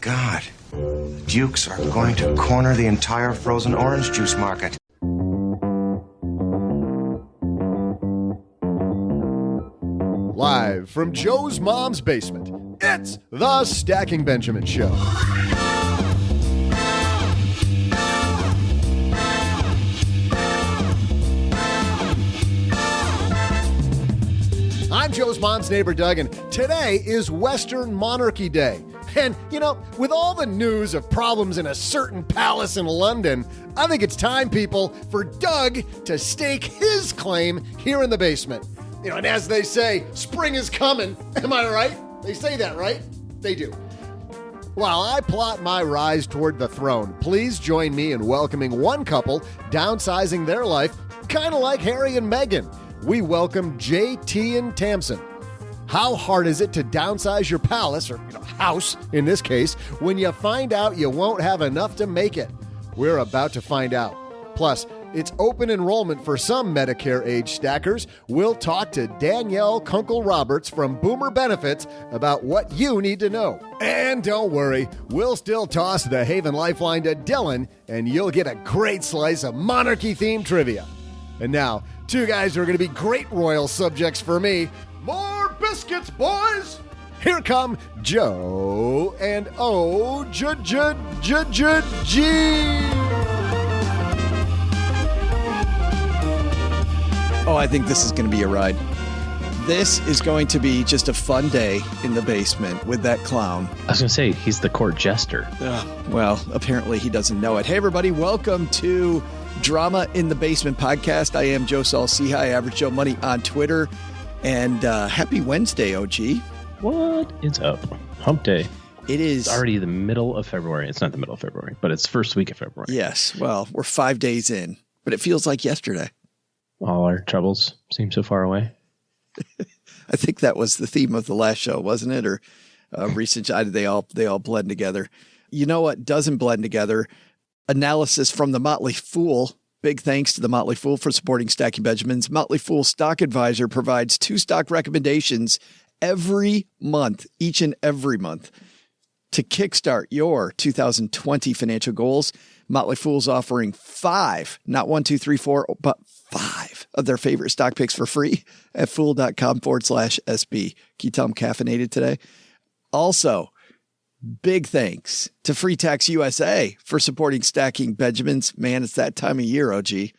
God. The Dukes are going to corner the entire frozen orange juice market. Live from Joe's mom's basement, it's the Stacking Benjamin Show. I'm Joe's mom's neighbor, Doug, and today is Western Monarchy Day. And, you know, with all the news of problems in a certain palace in London, I think it's time, people, for Doug to stake his claim here in the basement. You know, and as they say, spring is coming. Am I right? They say that, right? They do. While I plot my rise toward the throne, please join me in welcoming one couple downsizing their life, kind of like Harry and Meghan. We welcome JT and Tamzon. How hard is it to downsize your palace, or house in this case, when you find out you won't have enough to make it? We're about to find out. Plus, it's open enrollment for some Medicare age stackers. We'll talk to Danielle Kunkle Roberts from Boomer Benefits about what you need to know. And don't worry, we'll still toss the Haven Lifeline to Dylan, and you'll get a great slice of monarchy-themed trivia. And now, two guys who are going to be great royal subjects for me. More biscuits, boys! Here come Joe and O-J-J-J-J-G. Oh, I think this is going to be a ride. This is going to be just a fun day in the basement with that clown. I was going to say, he's the court jester. Well, apparently he doesn't know it. Hey, everybody, welcome to Drama in the Basement podcast. I am Joe Saul-Sehy, Average Joe Money on Twitter. And happy Wednesday, OG. What is up? Hump day. It is. It's already the middle of February. It's not the middle of February, but it's first week of February. Yes. Well, we're 5 days in, but it feels like yesterday. All our troubles seem so far away. I think that was the theme of the last show, wasn't it? Or recent? They all blend together. You know what doesn't blend together? Analysis from the Motley Fool. Big thanks to the Motley Fool for supporting Stacking Benjamins. Motley Fool Stock Advisor provides 2 stock recommendations every month, each and every month, to kickstart your 2020 financial goals. Motley Fool's offering 5, not 1, 2, 3, 4, but 5 of their favorite stock picks for free at fool.com/SB. Can you tell I'm caffeinated today? Also, big thanks to Free Tax USA for supporting Stacking Benjamins. Man, it's that time of year, OG.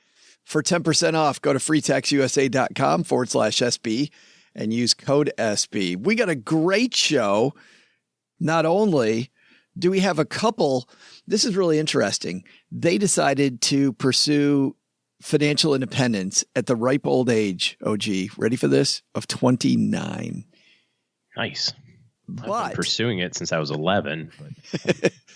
For 10% off, go to freetaxusa.com/SB and use code SB. We got a great show. Not only do we have a couple, this is really interesting. They decided to pursue financial independence at the ripe old age, OG, ready for this, of 29. Nice. But I've been pursuing it since I was 11, but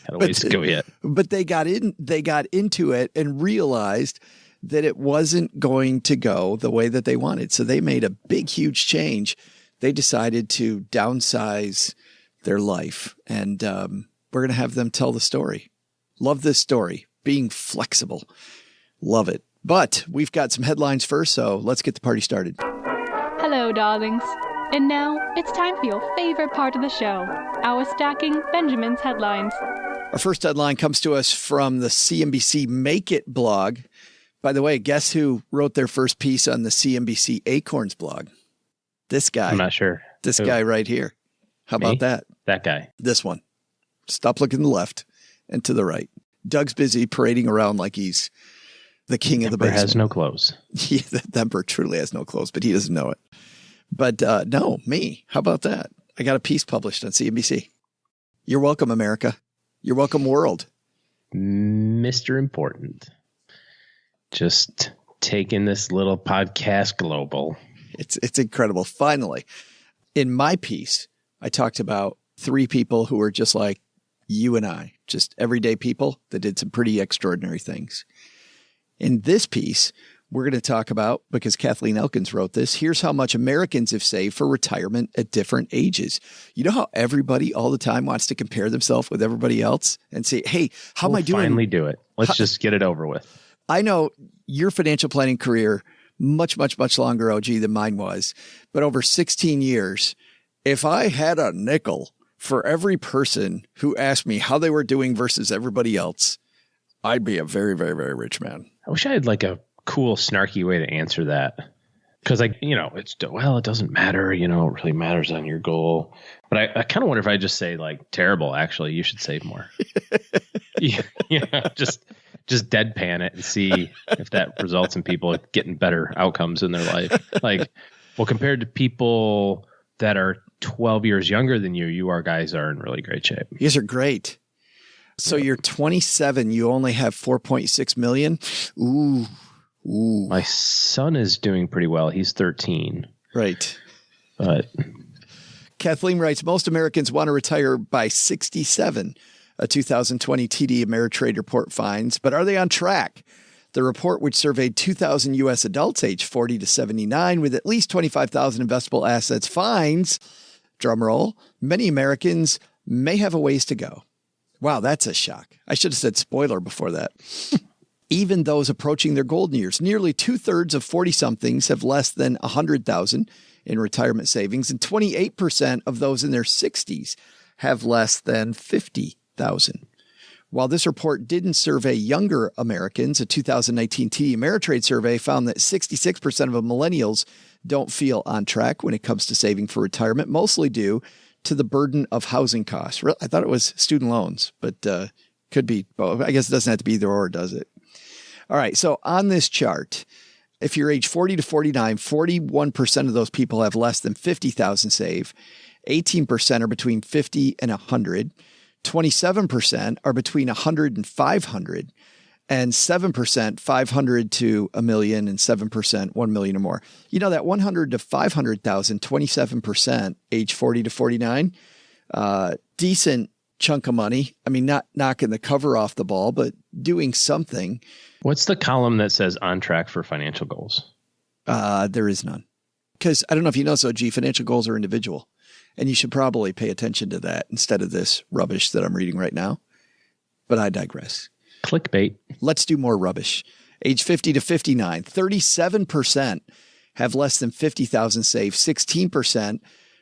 had a ways to go yet. But they got into it and realized that it wasn't going to go the way that they wanted. So they made a big, huge change. They decided to downsize their life, and we're going to have them tell the story. Love this story. Being flexible. Love it. But we've got some headlines first, so let's get the party started. Hello, darlings. And now it's time for your favorite part of the show, our Stacking Benjamin's headlines. Our first headline comes to us from the CNBC Make It blog. By the way, guess who wrote their first piece on the CNBC Acorns blog? This guy. I'm not sure. This guy right here. How about that? That guy. This one. Stop looking to the left and to the right. Doug's busy parading around like he's the king of the basement. Has no clothes. Yeah, the emperor truly has no clothes, but he doesn't know it. But no, me. How about that? I got a piece published on CNBC. You're welcome, America. You're welcome, world. Mr. Important. Just taking this little podcast global. It's incredible. Finally, in my piece, I talked about 3 people who were just like you and I, just everyday people that did some pretty extraordinary things. In this piece, we're going to talk about, because Kathleen Elkins wrote this, here's how much Americans have saved for retirement at different ages. You know how everybody all the time wants to compare themselves with everybody else and say, hey, how am I doing? Finally do it. Let's just get it over with. I know your financial planning career, much, much, much longer, OG, than mine was. But over 16 years, if I had a nickel For every person who asked me how they were doing versus everybody else, I'd be a very, very, very rich man. I wish I had like a cool, snarky way to answer that. Because it doesn't matter, it really matters on your goal. But I kind of wonder if I just say like, terrible, actually, you should save more. Just deadpan it and see if that results in people getting better outcomes in their life. Like, well, compared to people that are 12 years younger than you guys are in really great shape. You guys are great. So you're 27, you only have 4.6 million. Ooh. My son is doing pretty well. He's 13. Right. But Kathleen writes, most Americans want to retire by 67, a 2020 TD Ameritrade report finds. But are they on track? The report, which surveyed 2,000 U.S. adults aged 40 to 79 with at least 25,000 investable assets, finds, drumroll, many Americans may have a ways to go. Wow, that's a shock. I should have said spoiler before that. Even those approaching their golden years, nearly 2/3 of 40-somethings have less than $100,000 in retirement savings, and 28% of those in their 60s have less than $50,000. While this report didn't survey younger Americans, a 2019 TD Ameritrade survey found that 66% of millennials don't feel on track when it comes to saving for retirement, mostly due to the burden of housing costs. I thought it was student loans, but could be both. I guess it doesn't have to be either or, does it? All right. So on this chart, if you're age 40 to 49, 41% of those people have less than 50,000 saved. 18% are between 50 and 100. 27% are between 100 and 500. And 7% 500 to a million, and 7% 1 million or more. You know, that 100 to 500,000, 27%, age 40 to 49, decent chunk of money. I mean, not knocking the cover off the ball, but doing something. What's the column that says on track for financial goals? There is none. Because I don't know if you know, so financial goals are individual. And you should probably pay attention to that instead of this rubbish that I'm reading right now. But I digress. Clickbait. Let's do more rubbish. Age 50 to 59, 37% have less than 50,000 saved, 16%.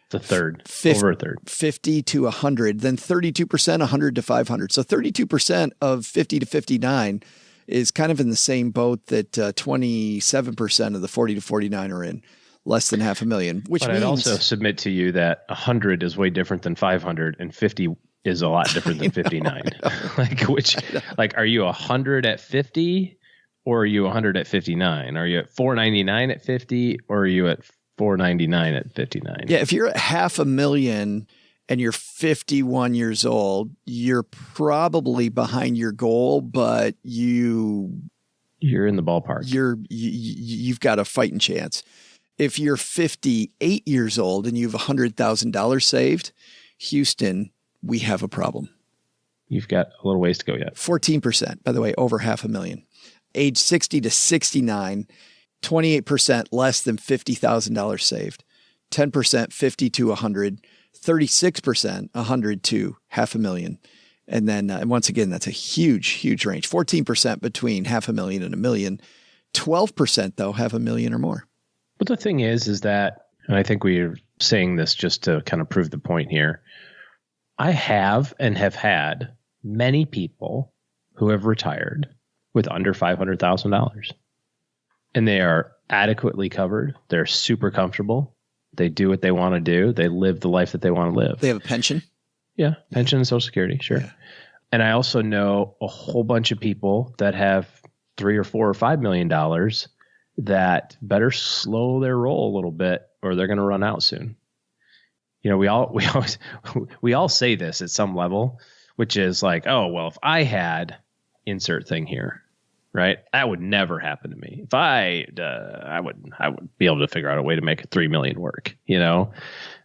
The third, over a third. 50 to 100, then 32%, 100 to 500. So 32% of 50 to 59 is kind of in the same boat that 27% of the 40 to 49 are in, less than $500,000, which but means... I'd also submit to you that 100 is way different than 500 and 50 is a lot different than 59. Are you 100 at 50 or are you 100 at 59? Are you at 499 at 50 or are you at 499 at 59? Yeah, if you're at $500,000 and you're 51 years old, you're probably behind your goal, but you're in the ballpark. You've got a fighting chance. If you're 58 years old and you have $100,000 saved, Houston, we have a problem. You've got a little ways to go yet. 14%, by the way, over $500,000. Age 60 to 69, 28% less than $50,000 saved. 10% 50 to 100, 36% 100 to $500,000. And then, and once again, that's a huge, huge range. 14% between $500,000 and $1 million. 12% though have $1 million or more. But the thing is that, and I think we're saying this just to kind of prove the point here. I have and have had many people who have retired with under $500,000. And they are adequately covered. They're super comfortable. They do what they want to do. They live the life that they want to live. They have a pension? Yeah, pension and Social Security, sure. Yeah. And I also know a whole bunch of people that have $3 or $4 or $5 million that better slow their roll a little bit or they're going to run out soon. You know, we all say this at some level, which is like, oh, well, if I had insert thing here, right? That would never happen to me. If I would be able to figure out a way to make $3 million work, you know?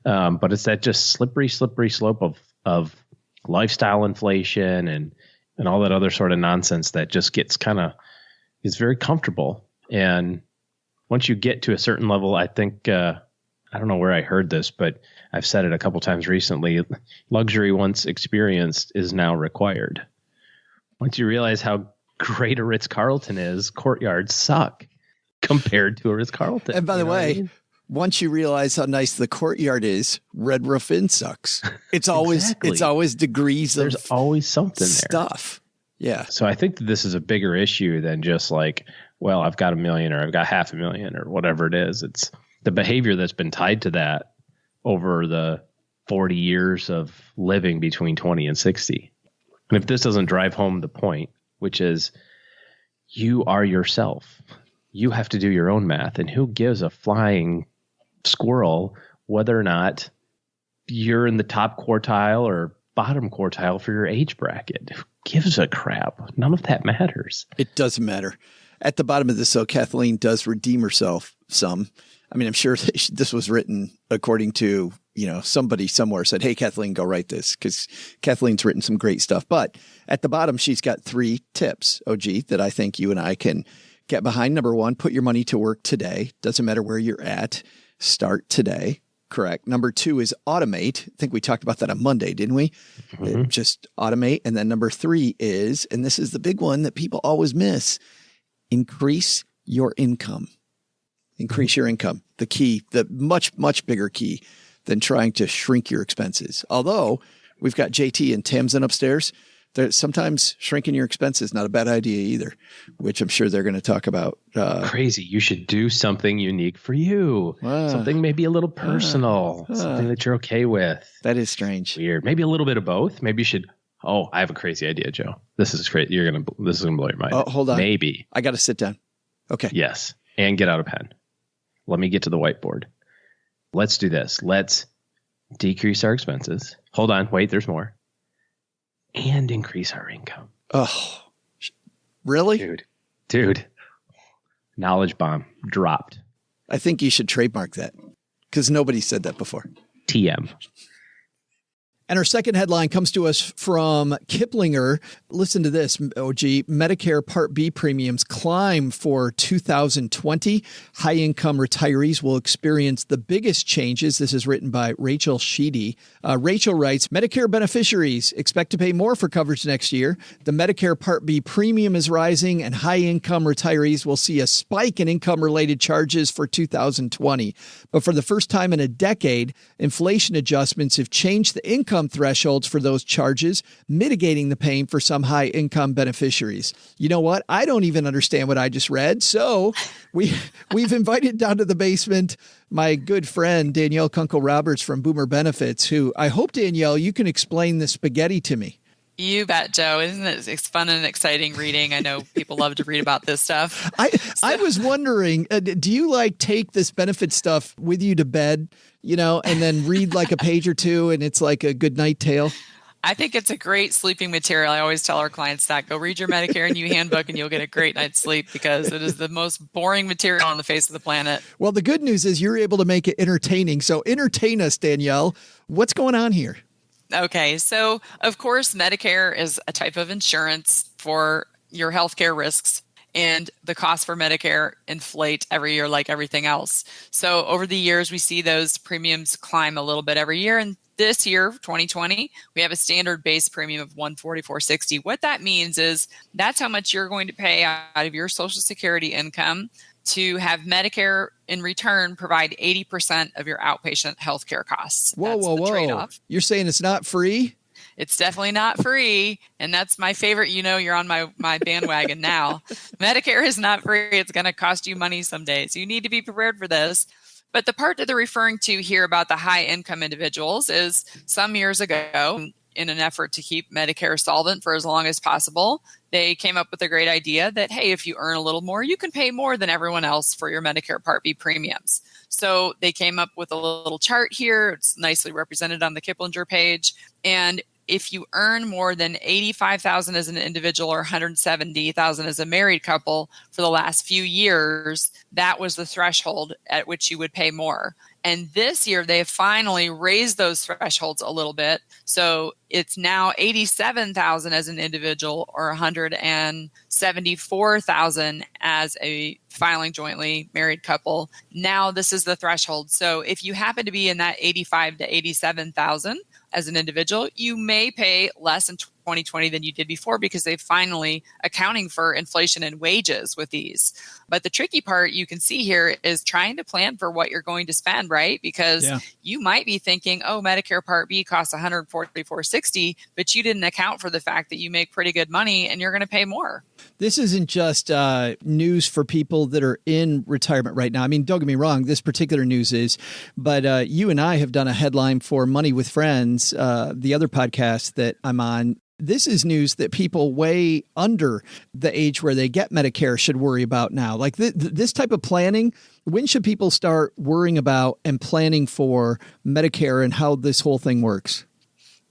But it's that just slippery slope of lifestyle inflation and all that other sort of nonsense that just gets is very comfortable. And once you get to a certain level, I think, I don't know where I heard this, but I've said it a couple times recently. Luxury once experienced is now required. Once you realize how great a Ritz-Carlton is, Courtyards suck compared to a Ritz-Carlton. And by the way, once you realize how nice the courtyard is, Red Roof Inn sucks. It's always Exactly. it's always degrees There's of always something there. stuff. Yeah. So I think that this is a bigger issue than just like, well, I've got $1 million or I've got $500,000 or whatever it is. It's the behavior that's been tied to that over the 40 years of living between 20 and 60. And if this doesn't drive home the point, which is you are yourself, you have to do your own math. And who gives a flying squirrel whether or not you're in the top quartile or bottom quartile for your age bracket? Who gives a crap? None of that matters. It doesn't matter. At the bottom of this, though, Kathleen does redeem herself some. I mean, I'm sure this was written according to, somebody somewhere said, hey, Kathleen, go write this, because Kathleen's written some great stuff. But at the bottom, she's got 3 tips, OG, that I think you and I can get behind. Number 1, put your money to work today. Doesn't matter where you're at. Start today. Correct. Number 2 is automate. I think we talked about that on Monday, didn't we? Mm-hmm. Just automate. And then number 3 is, and this is the big one that people always miss, increase your income. Increase your income. The key, the much, much bigger key than trying to shrink your expenses. Although we've got JT and Tamzon upstairs, sometimes shrinking your expenses is not a bad idea either, which I'm sure they're going to talk about. Crazy. You should do something unique for you. Something maybe a little personal, something that you're okay with. That is strange. Weird. Maybe a little bit of both. Maybe you should. Oh, I have a crazy idea, Joe. This is great. This is gonna blow your mind. Oh, hold on. Maybe. I got to sit down. Okay. Yes. And get out a pen. Let me get to the whiteboard. Let's do this. Let's decrease our expenses. Hold on. Wait, there's more. And increase our income. Oh, really? Dude. Knowledge bomb dropped. I think you should trademark that because nobody said that before. TM. And our second headline comes to us from Kiplinger. Listen to this, OG. Medicare Part B premiums climb for 2020. High-income retirees will experience the biggest changes. This is written by Rachel Sheedy. Rachel writes, Medicare beneficiaries expect to pay more for coverage next year. The Medicare Part B premium is rising, and high-income retirees will see a spike in income-related charges for 2020. But for the first time in a decade, inflation adjustments have changed the income thresholds for those charges, mitigating the pain for some high-income beneficiaries. You know what? I don't even understand what I just read. So we've invited down to the basement my good friend, Danielle Kunkle Roberts from Boomer Benefits, who I hope, Danielle, you can explain the spaghetti to me. You bet, Joe. Isn't it? It's fun and exciting reading. I know people love to read about this stuff. I was wondering, do you take this benefit stuff with you to bed, and then read like a page or two and it's like a good night tale? I think it's a great sleeping material. I always tell our clients that. Go read your Medicare and You handbook and you'll get a great night's sleep because it is the most boring material on the face of the planet. Well, the good news is you're able to make it entertaining. So entertain us, Danielle. What's going on here? Okay, so of course, Medicare is a type of insurance for your healthcare risks, and the costs for Medicare inflate every year like everything else. So over the years, we see those premiums climb a little bit every year. And this year, 2020, we have a standard base premium of $144.60. What that means is that's how much you're going to pay out of your Social Security income to have Medicare in return provide 80% of your outpatient healthcare costs. Whoa. Trade-off. You're saying it's not free? It's definitely not free. And that's my favorite. You're on my bandwagon now. Medicare is not free. It's going to cost you money someday. So you need to be prepared for this. But the part that they're referring to here about the high income individuals is some years ago, in an effort to keep Medicare solvent for as long as possible, they came up with a great idea that, hey, if you earn a little more, you can pay more than everyone else for your Medicare Part B premiums. So they came up with a little chart here. It's nicely represented on the Kiplinger page. And if you earn more than $85,000 as an individual or $170,000 as a married couple for the last few years, that was the threshold at which you would pay more. And this year, they have finally raised those thresholds a little bit. So it's now $87,000 as an individual or $174,000 as a filing jointly married couple. Now this is the threshold. So if you happen to be in that $85,000 to $87,000 as an individual, you may pay less 2020 than you did before because they finally accounting for inflation and wages with these. But the tricky part you can see here is trying to plan for what you're going to spend, right? Because you might be thinking, oh, Medicare Part B costs $144.60, but you didn't account for the fact that you make pretty good money and you're going to pay more. This isn't just news for people that are in retirement right now. I mean, don't get me wrong, this particular news is, but you and I have done a headline for Money with Friends, the other podcast that I'm on. This is news that people way under the age where they get Medicare should worry about now. Like this type of planning, when should people start worrying about and planning for Medicare and how this whole thing works?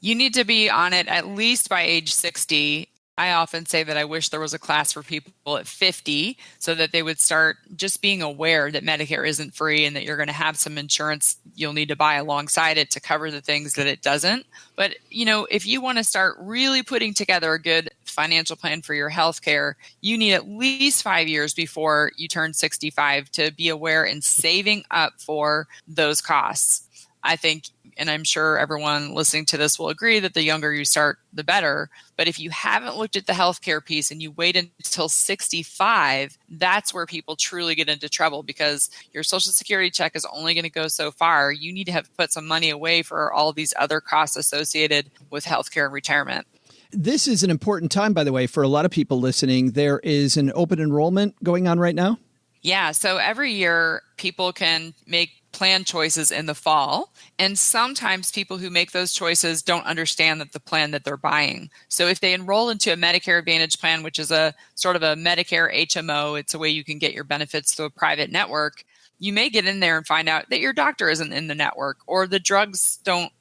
You need to be on it at least by age 60. I often say that I wish there was a class for people at 50 so that they would start just being aware that Medicare isn't free and that you're going to have some insurance you'll need to buy alongside it to cover the things that it doesn't. But, you know, if you want to start really putting together a good financial plan for your healthcare, you need at least 5 years before you turn 65 to be aware and saving up for those costs. I think, and I'm sure everyone listening to this will agree that the younger you start, the better. But if you haven't looked at the healthcare piece and you wait until 65, that's where people truly get into trouble because your Social Security check is only going to go so far. You need to have put some money away for all these other costs associated with healthcare and retirement. This is an important time, by the way, for a lot of people listening. There is an open enrollment going on right now. Yeah. So every year people can make plan choices in the fall. And sometimes people who make those choices don't understand that the plan that they're buying. So if they enroll into a Medicare Advantage plan, which is a sort of a Medicare HMO, it's a way you can get your benefits through a private network. You may get in there and find out that your doctor isn't in the network, or the drugs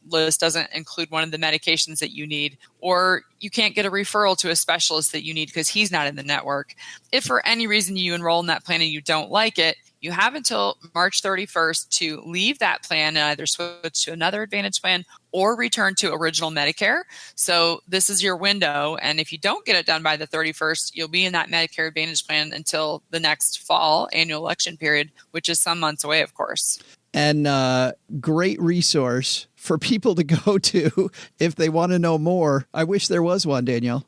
list doesn't include one of the medications that you need, or you can't get a referral to a specialist that you need because he's not in the network. If for any reason you enroll in that plan and you don't like it, you have until March 31st to leave that plan and either switch to another Advantage plan or return to original Medicare. So this is your window. And if you don't get it done by the 31st, you'll be in that Medicare Advantage plan until the next fall annual election period, which is some months away, of course. And great resource for people to go to if they want to know more. I wish there was one, Danielle.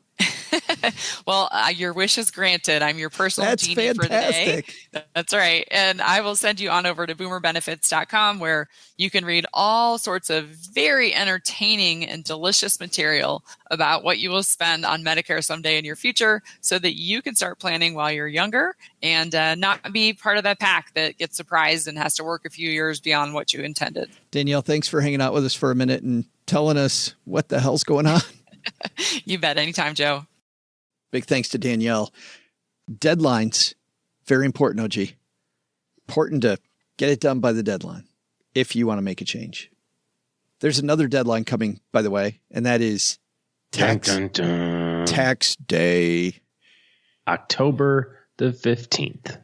Well, your wish is granted. I'm your personal genie fantastic. for the day. That's right. And I will send you on over to boomerbenefits.com where you can read all sorts of very entertaining and delicious material about what you will spend on Medicare someday in your future so that you can start planning while you're younger and not be part of that pack that gets surprised and has to work a few years beyond what you intended. Danielle, thanks for hanging out with us for a minute and telling us what the hell's going on. You bet. Anytime, Joe. Big thanks to Danielle. Deadlines, very important, OG. Important to get it done by the deadline if you want to make a change. There's another deadline coming, by the way, and that is tax day. October the 15th.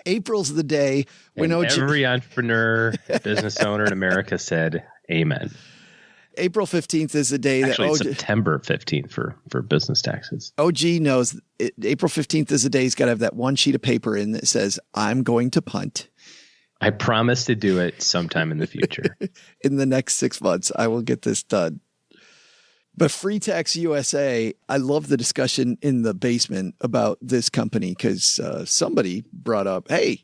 April's the day when every entrepreneur, business owner in America said amen. April 15th is the day Actually, that September 15th for business taxes. OG knows April 15th is the day he's got to have that one sheet of paper in that says, I'm going to punt. I promise to do it sometime in the future. In the next 6 months, I will get this done. But Free Tax USA, I love the discussion in the basement about this company because somebody brought up, hey,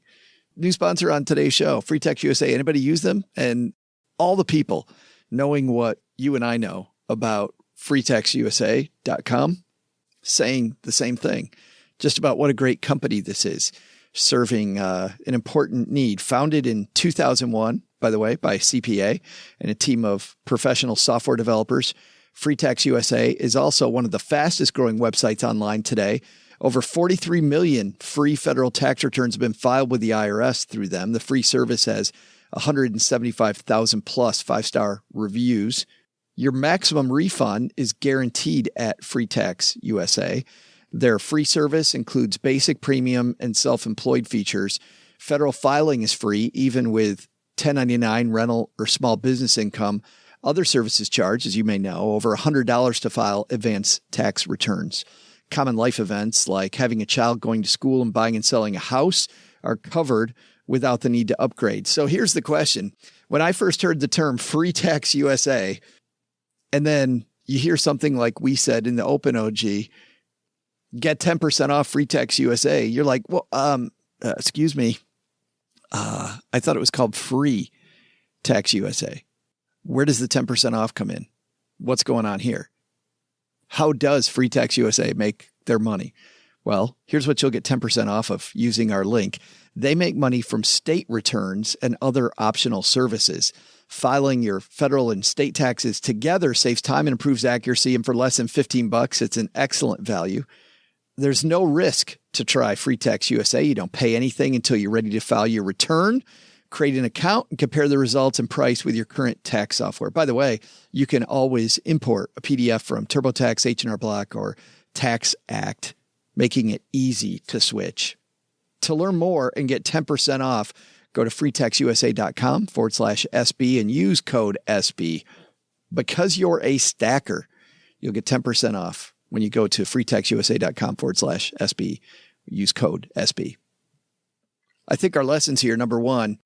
new sponsor on today's show, Free Tax USA. Anybody use them? And all the people knowing what you and I know about freetaxusa.com saying the same thing, just about what a great company this is, serving an important need. Founded in 2001, by the way, by CPA and a team of professional software developers. Free Tax USA is also one of the fastest growing websites online today. Over 43 million free federal tax returns have been filed with the IRS through them. The free service has 175,000 plus 5-star reviews. Your maximum refund is guaranteed at Free Tax USA. Their free service includes basic, premium, and self-employed features. Federal filing is free, even with 1099 rental or small business income. Other services charge, as you may know, over $100 to file advance tax returns. Common life events like having a child, going to school, and buying and selling a house are covered without the need to upgrade. So here's the question. When I first heard the term Free Tax USA, and then you hear something like we said in the open OG, get 10% off Free Tax USA, you're like, well, excuse me. I thought it was called Free Tax USA. Where does the 10% off come in? What's going on here? How does Free Tax USA make their money? Well, here's what you'll get 10% off of using our link. They make money from state returns and other optional services. Filing your federal and state taxes together saves time and improves accuracy. And for less than $15, it's an excellent value. There's no risk to try Free Tax USA. You don't pay anything until you're ready to file your return. Create an account and compare the results and price with your current tax software. By the way, you can always import a PDF from TurboTax, H&R Block, or Tax Act, making it easy to switch. To learn more and get 10% off, go to freetaxusa.com/SB and use code SB. Because you're a stacker, you'll get 10% off when you go to freetaxusa.com/SB. Use code SB. I think our lessons here, number one,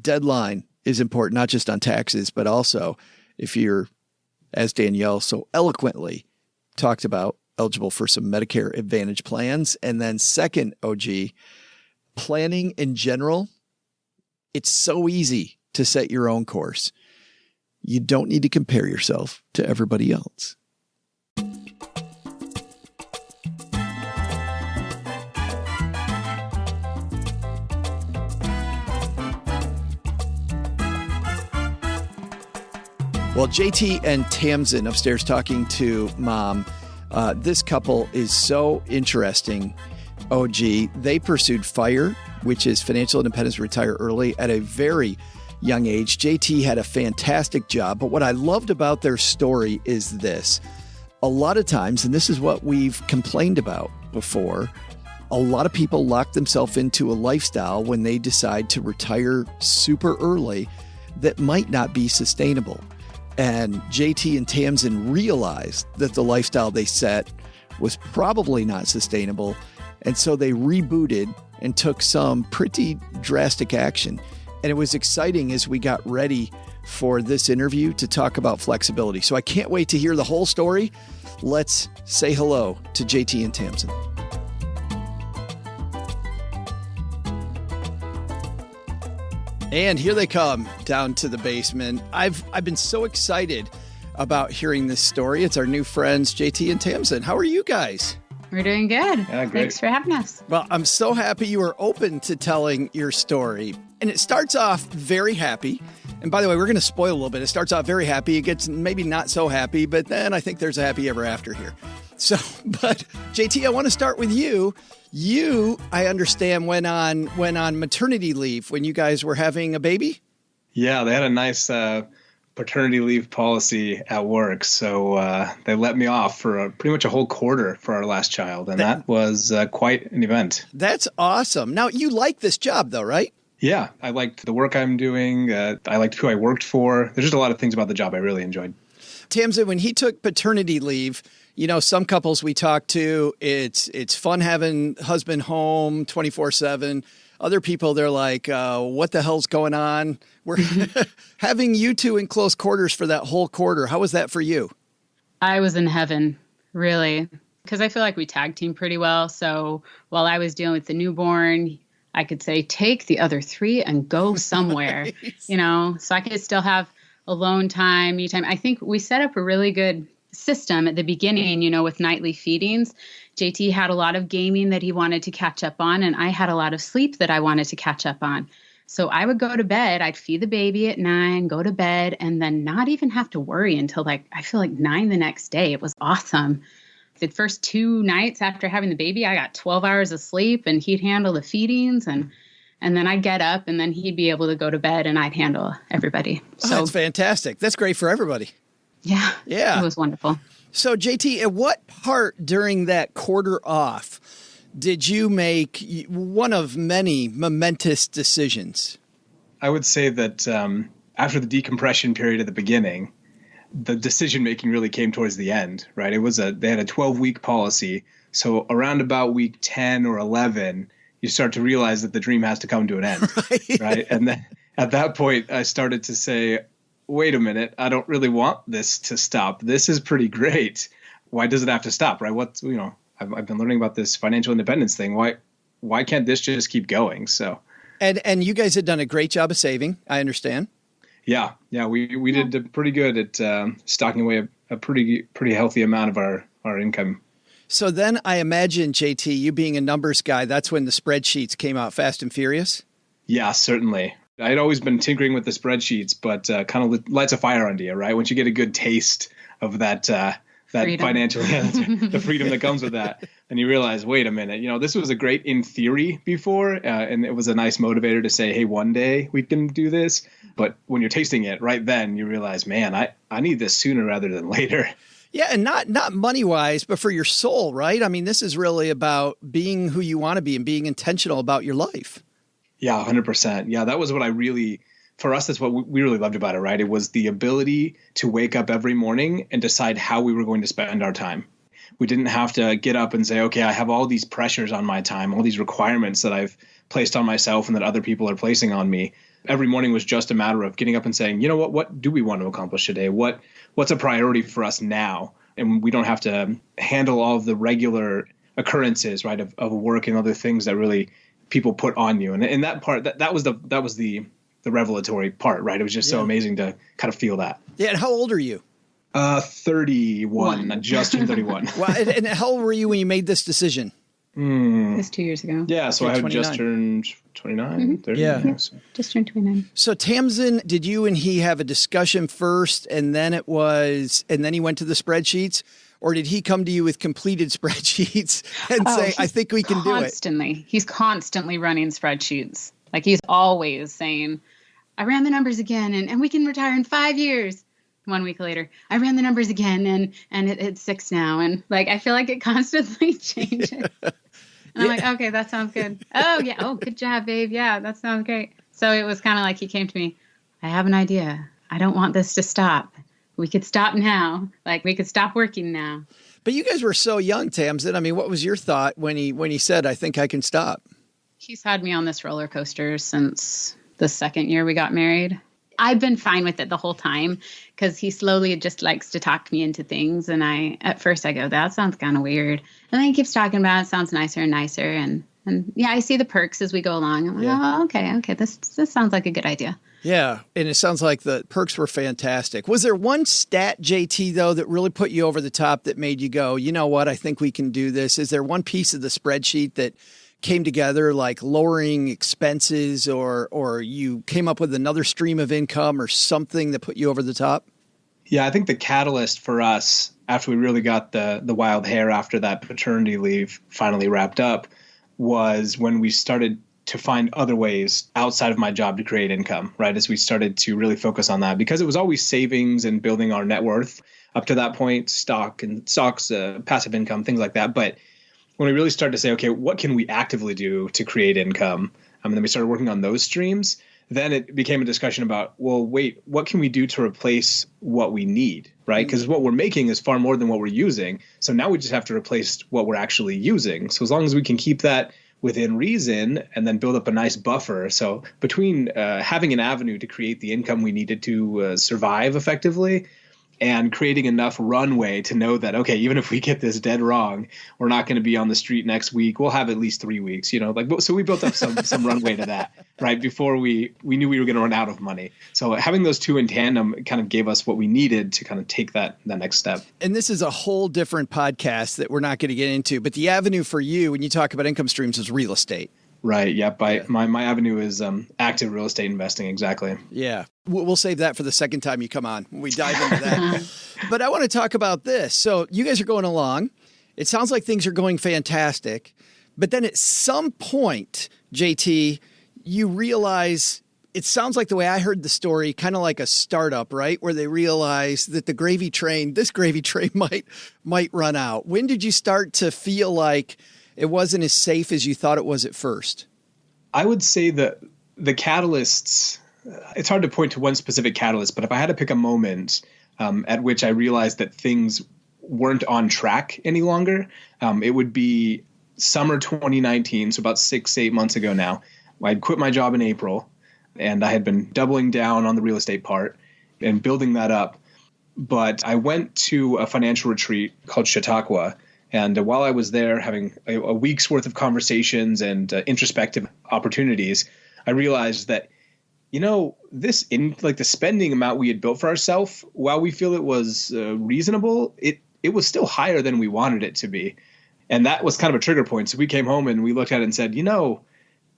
deadline is important, not just on taxes, but also if you're, as Danielle so eloquently talked about, eligible for some Medicare Advantage plans. And then second, OG, planning in general, it's so easy to set your own course. You don't need to compare yourself to everybody else. Well, JT and Tamzon upstairs talking to Mom. This couple is so interesting, OG. They pursued FIRE, which is financial independence, retire early, at a very young age. JT had a fantastic job, but what I loved about their story is this. A lot of times, and this is what we've complained about before, a lot of people lock themselves into a lifestyle when they decide to retire super early that might not be sustainable. And JT and Tamzon realized that the lifestyle they set was probably not sustainable. And so they rebooted and took some pretty drastic action. And it was exciting as we got ready for this interview to talk about flexibility. So I can't wait to hear the whole story. Let's say hello to JT and Tamzon. And here they come down to the basement. I've been so excited about hearing this story. It's our new friends, JT and Tamzon. How are you guys? We're doing good. Yeah, great. Thanks for having us. Well, I'm so happy you are open to telling your story. And it starts off very happy. And by the way, we're going to spoil a little bit. It starts off very happy. It gets maybe not so happy, but then I think there's a happy ever after here. So, but JT, I want to start with you. You, I understand, went on maternity leave when you guys were having a baby? Yeah, they had a nice paternity leave policy at work. So they let me off for pretty much a whole quarter for our last child. And that was quite an event. That's awesome. Now, you like this job, though, right? Yeah, I liked the work I'm doing. I liked who I worked for. There's just a lot of things about the job I really enjoyed. Tamzon, when he took paternity leave, you know, some couples we talk to, it's fun having husband home 24/7. Other people, they're like, what the hell's going on? We're having you two in close quarters for that whole quarter. How was that for you? I was in heaven, really, because I feel like we tag team pretty well. So while I was dealing with the newborn, I could say, take the other 3 and go somewhere, nice. You know, so I could still have alone time, me time. I think we set up a really good system at the beginning, you know, with nightly feedings. JT had a lot of gaming that he wanted to catch up on, and I had a lot of sleep that I wanted to catch up on. So I would go to bed, I'd feed the baby at 9, go to bed, and then not even have to worry until I feel like 9 the next day. It was awesome. The first 2 nights after having the baby, I got 12 hours of sleep, and he'd handle the feedings, and then I'd get up, and then he'd be able to go to bed, and I'd handle everybody. So that's fantastic. That's great for everybody. Yeah. It was wonderful. So, JT, at what part during that quarter off did you make one of many momentous decisions? I would say that after the decompression period at the beginning, the decision-making really came towards the end, right? They had a 12-week policy. So around about week 10 or 11, you start to realize that the dream has to come to an end, right? And at that point, I started to say, wait a minute, I don't really want this to stop. This is pretty great. Why does it have to stop, right? I've been learning about this financial independence thing. Why can't this just keep going? So, and you guys had done a great job of saving, I understand. Yeah, we did pretty good at stocking away a pretty healthy amount of our income. So then I imagine, JT, you being a numbers guy, that's when the spreadsheets came out fast and furious? Yeah, certainly. I had always been tinkering with the spreadsheets, but kind of lights a fire under you, right? Once you get a good taste of that financial, the freedom that comes with that, and you realize, wait a minute, this was a great in theory before, and it was a nice motivator to say, hey, one day we can do this. But when you're tasting it right then, you realize, man, I need this sooner rather than later. Yeah, and not money-wise, but for your soul, right? I mean, this is really about being who you want to be and being intentional about your life. Yeah, 100%. Yeah, that was what for us, that's what we really loved about it, right? It was the ability to wake up every morning and decide how we were going to spend our time. We didn't have to get up and say, okay, I have all these pressures on my time, all these requirements that I've placed on myself and that other people are placing on me. Every morning was just a matter of getting up and saying, what do we want to accomplish today? What's a priority for us now? And we don't have to handle all of the regular occurrences, right, of work and other things that really people put on you. And in that part, that was the revelatory part, right? It was just so amazing to kind of feel that. Yeah. And how old are you? 31. I just turned 31. Wow. And how old were you when you made this decision? It was 2 years ago. Yeah, so I had just turned 29, 30. Yeah. So. Just turned 29. So Tamzon, did you and he have a discussion first and then he went to the spreadsheets? Or did he come to you with completed spreadsheets and say, I think we can do it? He's constantly running spreadsheets. Like he's always saying, I ran the numbers again and we can retire in 5 years. 1 week later, I ran the numbers again and it's 6 now. And like, I feel like it constantly changes. And I'm like, okay, that sounds good. Oh yeah. Oh, good job, babe. Yeah, that sounds great. So it was kind of like he came to me, I have an idea. I don't want this to stop. We could stop now. Like we could stop working now. But you guys were so young, Tamzon. I mean, what was your thought when he said, I think I can stop? He's had me on this roller coaster since the second year we got married. I've been fine with it the whole time because he slowly just likes to talk me into things. And at first I go, that sounds kind of weird. And then he keeps talking about it. Sounds nicer and nicer. And yeah, I see the perks as we go along. I'm like, oh, okay. This sounds like a good idea. Yeah. And it sounds like the perks were fantastic. Was there one stat, JT, though, that really put you over the top that made you go, you know what, I think we can do this? Is there one piece of the spreadsheet that came together, like lowering expenses or you came up with another stream of income or something that put you over the top? Yeah, I think the catalyst for us after we really got the wild hair after that paternity leave finally wrapped up was when we started to find other ways outside of my job to create income, right? As we started to really focus on that, because it was always savings and building our net worth up to that point, stocks, passive income, things like that. But when we really started to say, okay, what can we actively do to create income? And then we started working on those streams. Then it became a discussion about, well, wait, what can we do to replace what we need, right? Because what we're making is far more than what we're using. So now we just have to replace what we're actually using. So as long as we can keep that within reason and then build up a nice buffer. So between having an avenue to create the income we needed to survive effectively and creating enough runway to know that, okay, even if we get this dead wrong, we're not going to be on the street next week. We'll have at least 3 weeks, so we built up some runway to that, right? Before we knew we were going to run out of money. So having those two in tandem kind of gave us what we needed to kind of take that next step. And this is a whole different podcast that we're not going to get into, but the avenue for you when you talk about income streams is real estate. Right. Yep. My avenue is active real estate investing. Exactly. Yeah. We'll save that for the second time you come on. We dive into that. But I want to talk about this. So you guys are going along. It sounds like things are going fantastic. But then at some point, JT, you realize it sounds like the way I heard the story, kind of like a startup, right? Where they realize that this gravy train might run out. When did you start to feel like it wasn't as safe as you thought it was at first? I would say that the catalysts, it's hard to point to one specific catalyst, but if I had to pick a moment at which I realized that things weren't on track any longer, it would be summer 2019, so about 6-8 months ago now. I'd quit my job in April. and I had been doubling down on the real estate part and building that up. But I went to a financial retreat called Chautauqua. And while I was there having a week's worth of conversations and introspective opportunities, I realized that, this the spending amount we had built for ourselves, while we feel it was reasonable, it was still higher than we wanted it to be. And that was kind of a trigger point. So we came home and we looked at it and said,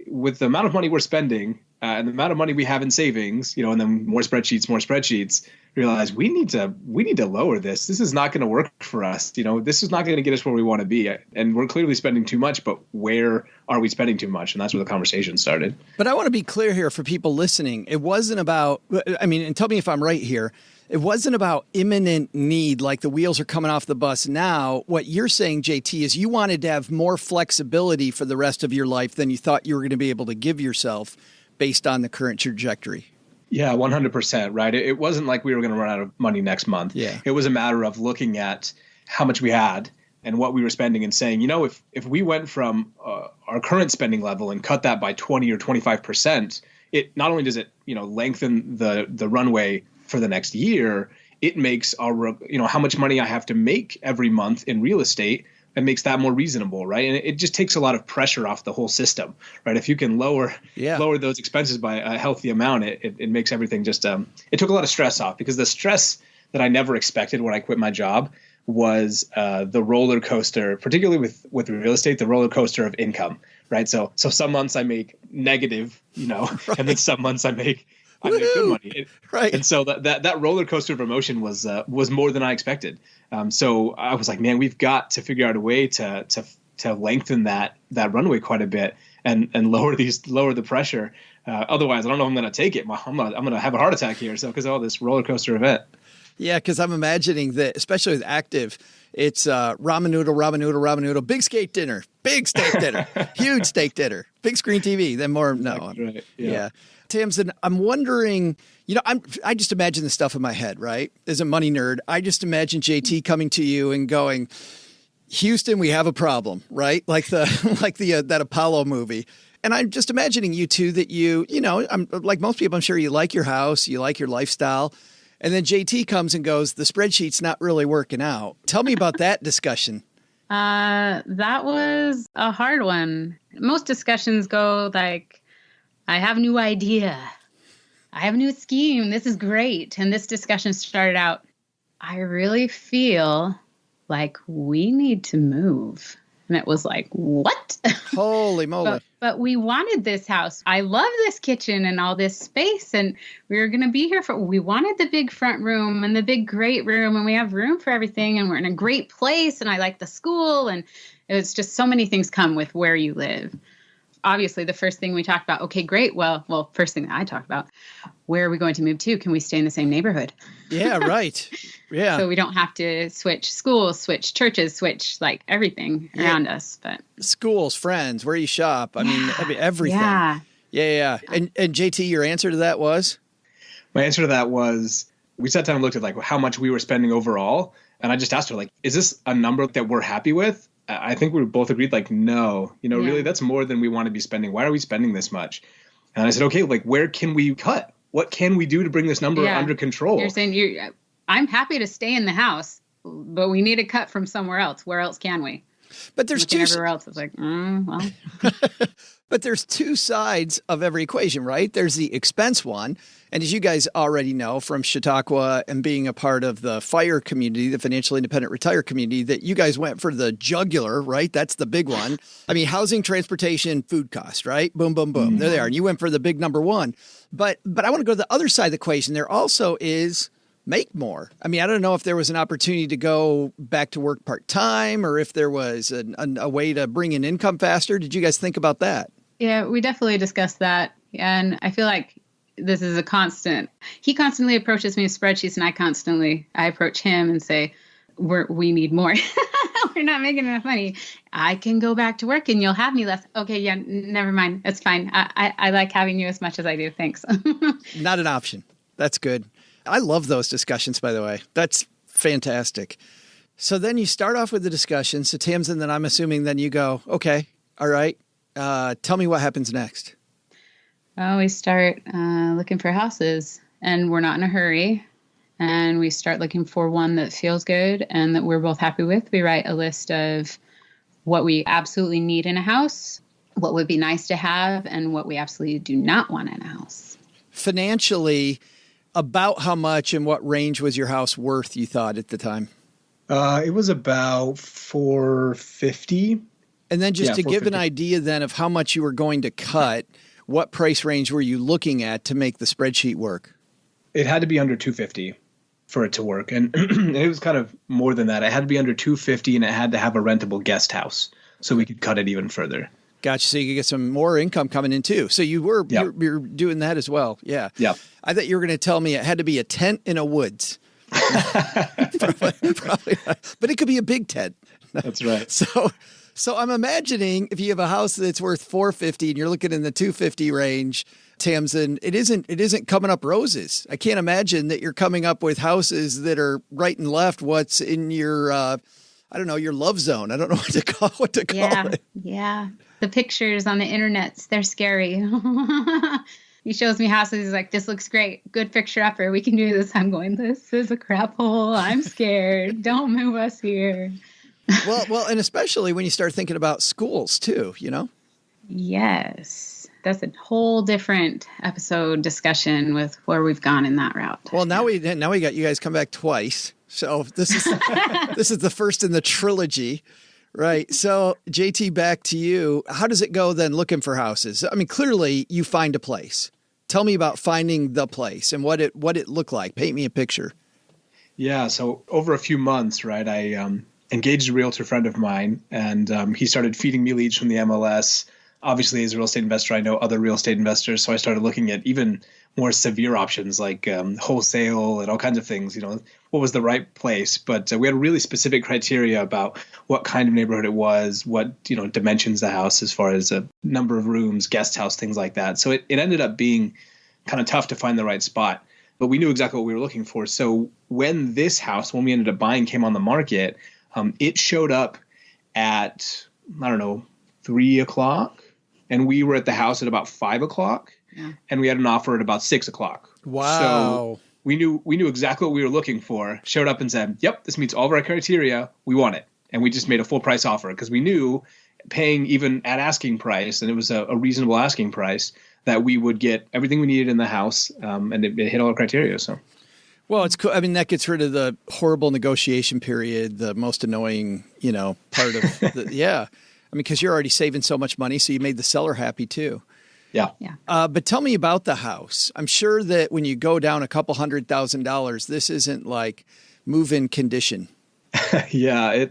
with the amount of money we're spending and the amount of money we have in savings, and then more spreadsheets, realize we need to lower this. This is not going to work for us. This is not going to get us where we want to be. And we're clearly spending too much, but where are we spending too much? And that's where the conversation started. But I want to be clear here for people listening. It wasn't about, and tell me if I'm right here. It wasn't about imminent need, like the wheels are coming off the bus now. What you're saying, JT, is you wanted to have more flexibility for the rest of your life than you thought you were going to be able to give yourself based on the current trajectory. Yeah, 100%, right? It wasn't like we were going to run out of money next month. Yeah. It was a matter of looking at how much we had and what we were spending and saying, if we went from our current spending level and cut that by 20 or 25%, it not only does it, lengthen the runway for the next year, it makes our, how much money I have to make every month in real estate. It makes that more reasonable, right? And it just takes a lot of pressure off the whole system, right? If you can lower those expenses by a healthy amount, it makes everything just it took a lot of stress off, because the stress that I never expected when I quit my job was the roller coaster, particularly with real estate, the roller coaster of income, right? So some months I make negative, right. And then some months I make good money, right? And so that roller coaster of emotion was more than I expected. So I was like, man, we've got to figure out a way to lengthen that runway quite a bit and lower the pressure. Otherwise, I don't know if I'm going to take it. I'm going to have a heart attack here. So because of all this roller coaster event. Yeah, because I'm imagining that, especially with active, it's ramen noodle, big steak dinner, huge steak dinner, big screen TV, then more. No, right. Yeah. Tamzon, I'm wondering, I just imagine the stuff in my head, right? As a money nerd, I just imagine JT coming to you and going, Houston, we have a problem, right? Like that Apollo movie. And I'm just imagining you two that I'm like most people, I'm sure you like your house, you like your lifestyle. And then JT comes and goes, the spreadsheet's not really working out. Tell me about that discussion. That was a hard one. Most discussions go like, I have a new idea. I have a new scheme. This is great. And this discussion started out, I really feel like we need to move. And it was like, what? Holy moly. But we wanted this house. I love this kitchen and all this space. And we were going to be here we wanted the big front room and the big great room. And we have room for everything. And we're in a great place. And I like the school. And it was just so many things come with where you live. Obviously, the first thing we talked about, okay, great. Well, first thing that I talked about, where are we going to move to? Can we stay in the same neighborhood? Yeah, right. Yeah. So we don't have to switch schools, switch churches, switch like everything around us. But schools, friends, where you shop. I mean, everything. Yeah. And JT, your answer to that was? My answer to that was, we sat down and looked at like how much we were spending overall. And I just asked her, like, is this a number that we're happy with? I think we both agreed, like, no, really, that's more than we want to be spending. Why are we spending this much? And I said, okay, like, where can we cut? What can we do to bring this number under control? You're saying I'm happy to stay in the house, but we need to cut from somewhere else. Where else can we? But there's everywhere else is like, well. But there's two sides of every equation, right? There's the expense one. And as you guys already know from Chautauqua and being a part of the FIRE community, the financially independent retire community, that you guys went for the jugular, right? That's the big one. I mean, housing, transportation, food cost, right? Boom, boom, boom. Mm-hmm. There they are. And you went for the big number one. But I want to go to the other side of the equation. There also is make more. I mean, I don't know if there was an opportunity to go back to work part-time or if there was a way to bring in income faster. Did you guys think about that? Yeah, we definitely discussed that. And I feel like this is a constant. He constantly approaches me with spreadsheets and I approach him and say, we need more. We're not making enough money. I can go back to work and you'll have me less. Okay, yeah, never mind. It's fine. I like having you as much as I do. Thanks. Not an option. That's good. I love those discussions, by the way. That's fantastic. So then you start off with the discussion. So Tamzon, then I'm assuming then you go, okay, all right. Tell me what happens next. Well, we start looking for houses, and we're not in a hurry. And we start looking for one that feels good and that we're both happy with. We write a list of what we absolutely need in a house, what would be nice to have, and what we absolutely do not want in a house. Financially, about how much and what range was your house worth, you thought, at the time? It was about $450. And then just to give an idea then of how much you were going to cut, what price range were you looking at to make the spreadsheet work? It had to be under $250 for it to work. And it was kind of more than that. It had to be under $250 and it had to have a rentable guest house so we could cut it even further. Gotcha. So you could get some more income coming in too. So you were you're doing that as well. Yeah. Yeah. I thought you were going to tell me it had to be a tent in a woods. probably not. But it could be a big tent. That's right. So I'm imagining if you have a house that's worth $450 and you're looking in the $250 range, Tamzon, it isn't coming up roses. I can't imagine that you're coming up with houses that are right and left what's in your your love zone. I don't know what to call it. Yeah. The pictures on the internets, they're scary. He shows me houses. He's like, this looks great. Good fixture upper. We can do this. I'm going, this is a crap hole. I'm scared. Don't move us here. Well, and especially when you start thinking about schools too, Yes. That's a whole different episode discussion with where we've gone in that route. Well, now we got you guys come back twice. So this is the first in the trilogy. Right. So JT, back to you. How does it go then looking for houses? I mean, clearly you find a place. Tell me about finding the place and what it looked like. Paint me a picture. Yeah. So over a few months, right, I engaged a realtor friend of mine and he started feeding me leads from the MLS. Obviously, as a real estate investor, I know other real estate investors. So I started looking at even more severe options like wholesale and all kinds of things, what was the right place. But we had really specific criteria about what kind of neighborhood it was, what, dimensions the house as far as a number of rooms, guest house, things like that. So it ended up being kind of tough to find the right spot. But we knew exactly what we were looking for. So when this house, when we ended up buying, came on the market, it showed up at, 3 o'clock. And we were at the house at about 5 o'clock. Yeah. And we had an offer at about 6 o'clock. Wow. So we knew exactly what we were looking for, showed up and said, yep, this meets all of our criteria. We want it. And we just made a full price offer because we knew paying even at asking price, and it was a reasonable asking price, that we would get everything we needed in the house. And it hit all our criteria. So. Well, it's cool. I mean, that gets rid of the horrible negotiation period, the most annoying, part of yeah. I mean, because you're already saving so much money, so you made the seller happy too. Yeah. But tell me about the house. I'm sure that when you go down a couple $100,000, this isn't like move-in condition. Yeah,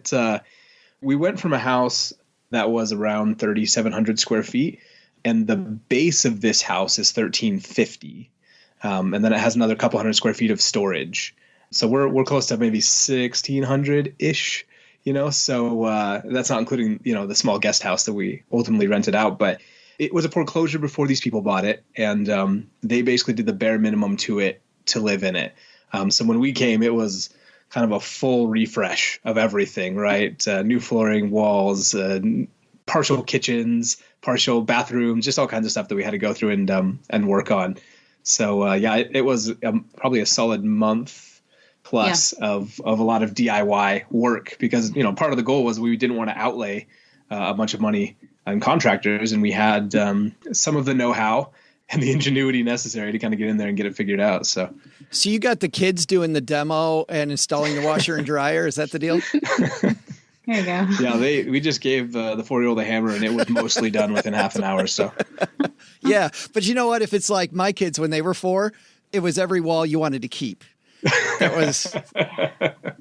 we went from a house that was around 3,700 square feet, and the base of this house is 1,350, and then it has another couple hundred square feet of storage. So we're close to maybe 1,600-ish. So that's not including, the small guest house that we ultimately rented out. But it was a foreclosure before these people bought it. And they basically did the bare minimum to it to live in it. So when we came, it was kind of a full refresh of everything, right? New flooring, walls, partial kitchens, partial bathrooms, just all kinds of stuff that we had to go through and work on. So, it was probably a solid month plus of a lot of DIY work because, part of the goal was we didn't want to outlay a bunch of money on contractors, and we had some of the know-how and the ingenuity necessary to kind of get in there and get it figured out. So you got the kids doing the demo and installing the washer and dryer. Is that the deal? There you go. Yeah, we just gave the 4-year-old a hammer and it was mostly done within half an hour. So yeah, but you know what? If it's like my kids when they were 4, it was every wall you wanted to keep. That was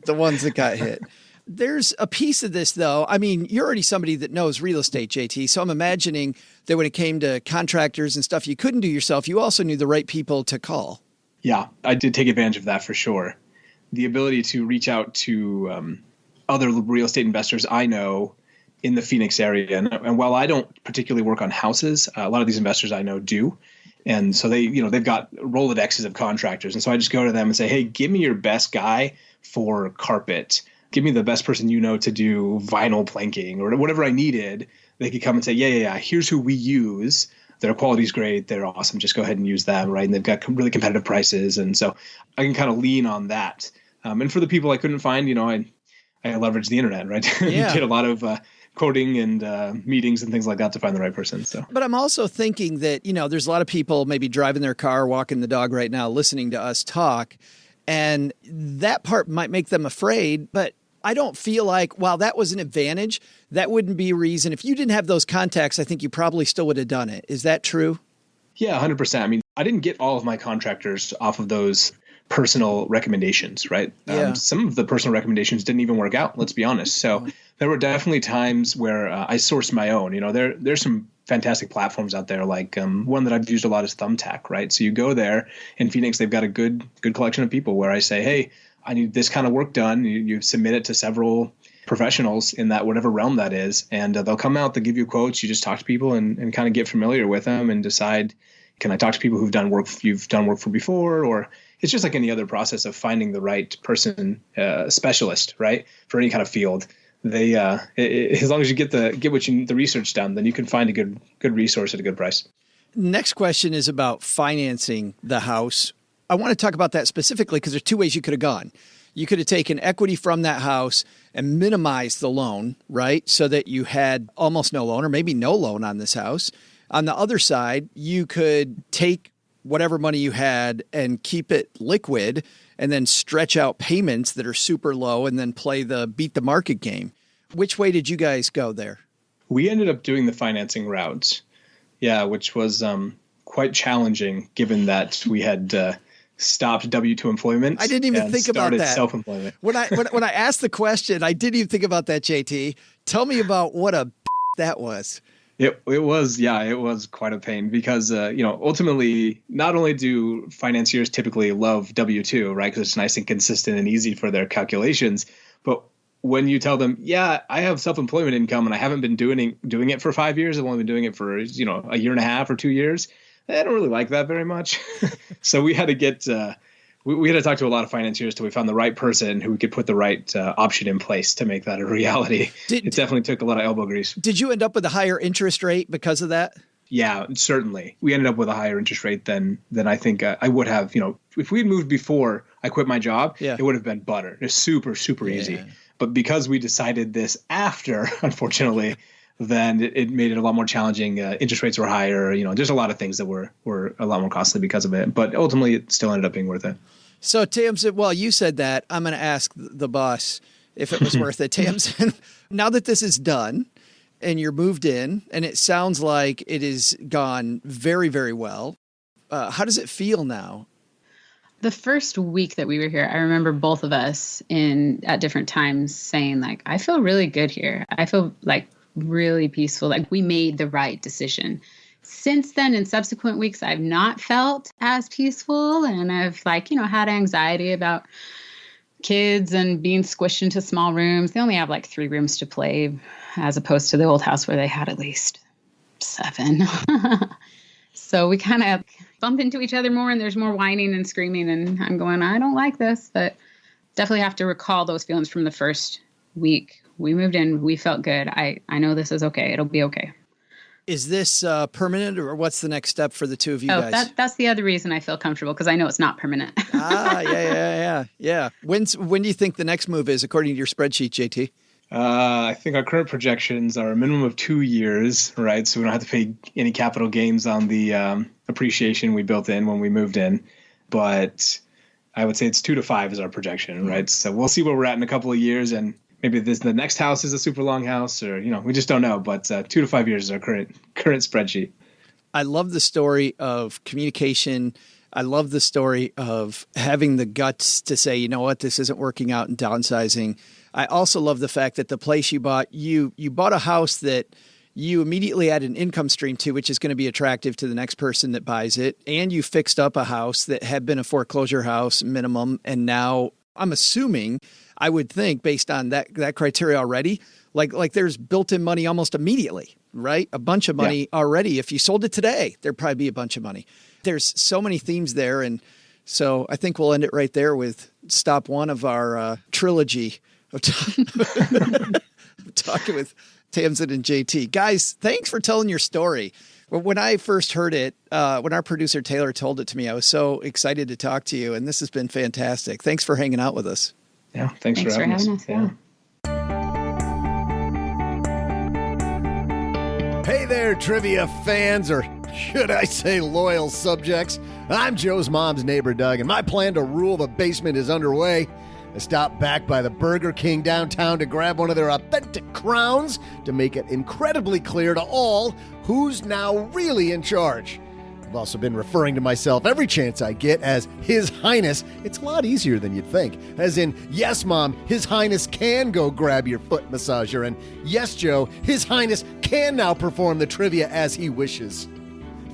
the ones that got hit. There's a piece of this, though. I mean, you're already somebody that knows real estate, JT. So I'm imagining that when it came to contractors and stuff you couldn't do yourself, you also knew the right people to call. Yeah, I did take advantage of that for sure. The ability to reach out to other real estate investors I know in the Phoenix area. And while I don't particularly work on houses, a lot of these investors I know do. And so they've got Rolodexes of contractors. And so I just go to them and say, hey, give me your best guy for carpet. Give me the best person to do vinyl planking or whatever I needed. They could come and say, yeah, here's who we use their quality's great. They're awesome. Just go ahead and use them, right? And they've got really competitive prices. And so I can kind of lean on that. And for the people I couldn't find, I leveraged the internet, right? Yeah. Did a lot of quoting and meetings and things like that to find the right person. So, But I'm also thinking that, there's a lot of people maybe driving their car, walking the dog right now, listening to us talk. And that part might make them afraid, but I don't feel like, while that was an advantage, that wouldn't be a reason. If you didn't have those contacts, I think you probably still would have done it. Is that true? Yeah, 100%. I mean, I didn't get all of my contractors off of those personal recommendations, right? Yeah. Some of the personal recommendations didn't even work out, let's be honest. So there were definitely times where I sourced my own. There's some fantastic platforms out there, like one that I've used a lot is Thumbtack, right? So you go there in Phoenix, they've got a good collection of people where I say, hey, I need this kind of work done. You submit it to several professionals in that whatever realm that is, and they'll come out, they'll give you quotes. You just talk to people and kind of get familiar with them and decide, can I talk to people who've done work you've done work for before? Or it's just like any other process of finding the right person, specialist, right? For any kind of field. They as long as you get the research done, then you can find a good resource at a good price. Next question is about financing the house. I want to talk about that specifically because there's two ways you could have gone. You could have taken equity from that house and minimized the loan, right? So that you had almost no loan or maybe no loan on this house. On the other side, you could take whatever money you had and keep it liquid and then stretch out payments that are super low and then play the beat the market game. Which way did you guys go there? We ended up doing the financing route. Yeah, which was quite challenging given that we had stopped W-2 employment. I didn't even think about that. Self-employment. When I asked the question, I didn't even think about that, JT. Tell me about what a that was. It was quite a pain because, ultimately, not only do financiers typically love W-2, right, because it's nice and consistent and easy for their calculations, but when you tell them, yeah, I have self-employment income and I haven't been doing it for 5 years, I've only been doing it for, a year and a half or 2 years, I don't really like that very much. So we had to get we had to talk to a lot of financiers till we found the right person who could put the right option in place to make that a reality. It definitely took a lot of elbow grease. Did you end up with a higher interest rate because of that? Yeah, certainly. We ended up with a higher interest rate than I think I would have. If we had moved before I quit my job, It would have been butter. It's super, super easy. But because we decided this after, unfortunately, then it made it a lot more challenging. Interest rates were higher. There's a lot of things that were a lot more costly because of it. But ultimately, it still ended up being worth it. So, Tamzon, well, you said that. I'm going to ask the boss if it was worth it. Tamzon, now that this is done and you're moved in, and it sounds like it has gone very, very well, how does it feel now? The first week that we were here, I remember both of us at different times saying, like, I feel really good here. I feel like really peaceful. Like we made the right decision. Since then, in subsequent weeks, I've not felt as peaceful. And I've had anxiety about kids and being squished into small rooms. They only have 3 rooms to play as opposed to the old house where they had at least 7. So we kind of bump into each other more and there's more whining and screaming. And I'm going, I don't like this, but definitely have to recall those feelings from the first week. We moved in. We felt good. I know this is okay. It'll be okay. Is this permanent, or what's the next step for the two of you guys? That's the other reason I feel comfortable, because I know it's not permanent. Yeah. When do you think the next move is, according to your spreadsheet, JT? I think our current projections are a minimum of 2 years, right? So we don't have to pay any capital gains on the appreciation we built in when we moved in. But I would say it's 2 to 5 is our projection, right? So we'll see where we're at in a couple of years, and maybe the next house is a super long house, or we just don't know. But 2 to 5 years is our current spreadsheet. I love the story of communication. I love the story of having the guts to say, you know what, this isn't working out, and downsizing. I also love the fact that the place you bought, you bought a house that you immediately add an income stream to, which is going to be attractive to the next person that buys it. And you fixed up a house that had been a foreclosure house minimum. And now I'm assuming, I would think based on that criteria already, like there's built-in money almost immediately, right? A bunch of money already. If you sold it today, there'd probably be a bunch of money. There's so many themes there. And so I think we'll end it right there with stop one of our trilogy of talking with Tamzon and JT. Guys, thanks for telling your story. Well, when I first heard it, when our producer Taylor told it to me, I was so excited to talk to you, and this has been fantastic. Thanks for hanging out with us. Yeah, thanks for having us. Yeah. Hey there, trivia fans, or should I say loyal subjects. I'm Joe's mom's neighbor, Doug, and my plan to rule the basement is underway. I stopped back by the Burger King downtown to grab one of their authentic crowns to make it incredibly clear to all who's now really in charge. I've also been referring to myself every chance I get as His Highness. It's a lot easier than you'd think. As in, yes, Mom, His Highness can go grab your foot massager. And yes, Joe, His Highness can now perform the trivia as he wishes.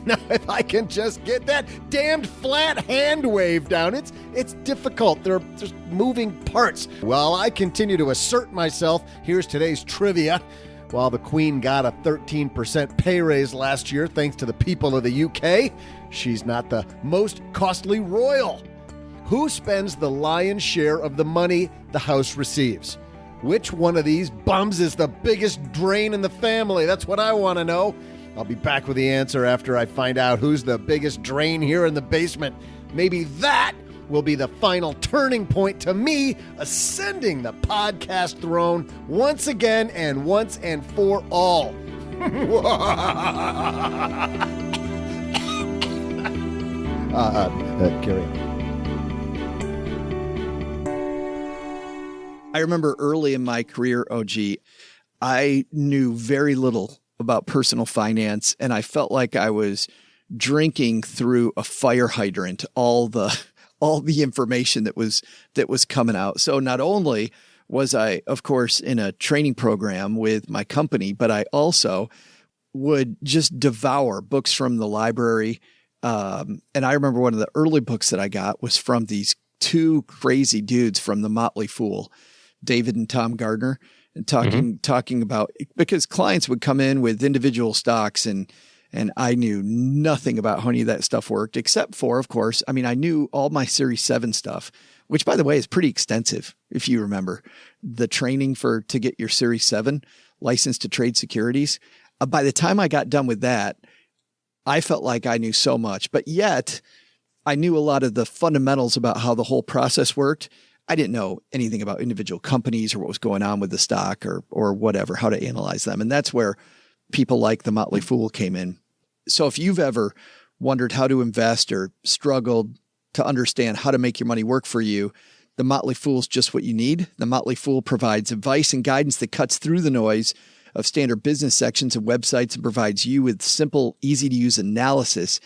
Now, if I can just get that damned flat hand wave down, it's difficult. There are just moving parts. While I continue to assert myself, here's today's trivia. While the Queen got a 13% pay raise last year thanks to the people of the UK, she's not the most costly royal. Who spends the lion's share of the money the house receives? Which one of these bums is the biggest drain in the family? That's what I want to know. I'll be back with the answer after I find out who's the biggest drain here in the basement. Maybe that will be the final turning point to me ascending the podcast throne once again and once and for all. Carry on. I remember early in my career, OG, I knew very little about personal finance, and I felt like I was drinking through a fire hydrant all the information that was coming out. So not only was I, of course, in a training program with my company, but I also would just devour books from the library. And I remember one of the early books that I got was from these two crazy dudes from the Motley Fool, David and Tom Gardner. And talking about, because clients would come in with individual stocks and I knew nothing about how any of that stuff worked, except for, of course, I knew all my Series 7 stuff, which, by the way, is pretty extensive. If you remember the training to get your Series 7 license to trade securities. By the time I got done with that, I felt like I knew so much, but yet I knew a lot of the fundamentals about how the whole process worked. I didn't know anything about individual companies or what was going on with the stock or whatever, how to analyze them. And that's where people like the Motley Fool came in. So if you've ever wondered how to invest or struggled to understand how to make your money work for you, the Motley Fool is just what you need. The Motley Fool provides advice and guidance that cuts through the noise of standard business sections and websites and provides you with simple, easy to use analysis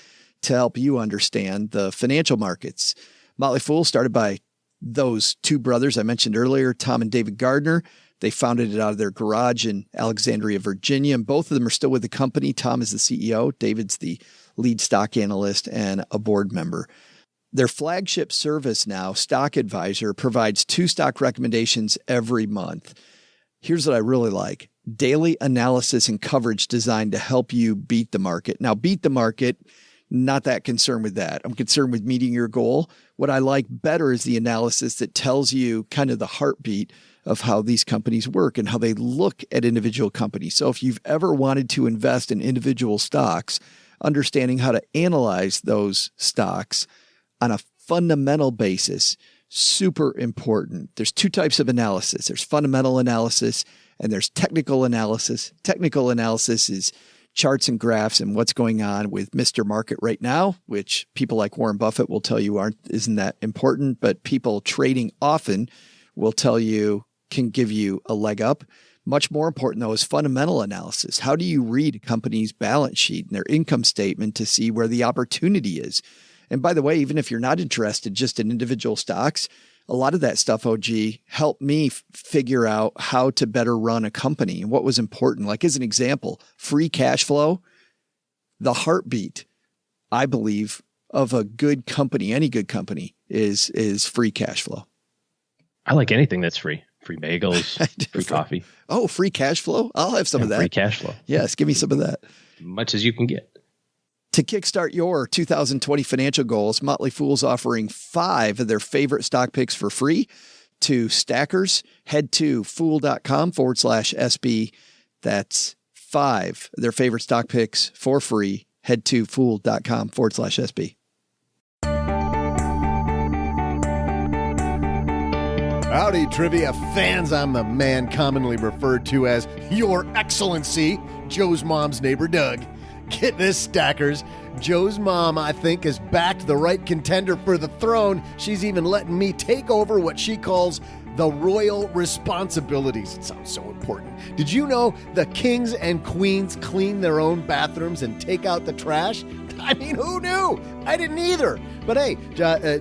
to help you understand the financial markets. Motley Fool started by those two brothers I mentioned earlier, Tom and David Gardner. They founded it out of their garage in Alexandria, Virginia, and both of them are still with the company. Tom is the CEO. David's the lead stock analyst and a board member. Their flagship service now, Stock Advisor, provides 2 stock recommendations every month. Here's what I really like: daily analysis and coverage designed to help you beat the market. Now, beat the market, not that concerned with that. I'm concerned with meeting your goal. What I like better is the analysis that tells you kind of the heartbeat of how these companies work and how they look at individual companies. So if you've ever wanted to invest in individual stocks, understanding how to analyze those stocks on a fundamental basis, super important. There's 2 types of analysis. There's fundamental analysis and there's technical analysis. Technical analysis is charts and graphs and what's going on with Mr. Market right now, which people like Warren Buffett will tell you isn't that important, but people trading often will tell you can give you a leg up. Much more important, though, is fundamental analysis. How do you read a company's balance sheet and their income statement to see where the opportunity is? And by the way, even if you're not interested just in individual stocks, a lot of that stuff, OG, helped me figure out how to better run a company and what was important. Like, as an example, free cash flow, the heartbeat, I believe, of a good company, any good company, is free cash flow. I like anything that's free. Free bagels, free coffee. Oh, free cash flow? I'll have some of that. Free cash flow. Yes, give me some of that. Much as you can get. To kickstart your 2020 financial goals, Motley Fool's offering 5 of their favorite stock picks for free to stackers. Head to fool.com/SB. That's 5 of their favorite stock picks for free. Head to fool.com/SB. Howdy, trivia fans. I'm the man commonly referred to as Your Excellency, Joe's mom's neighbor, Doug. Get this, stackers. Joe's mom, I think, has backed the right contender for the throne. She's even letting me take over what she calls the royal responsibilities. It sounds so important. Did you know the kings and queens clean their own bathrooms and take out the trash? I mean, who knew? I didn't either. But hey,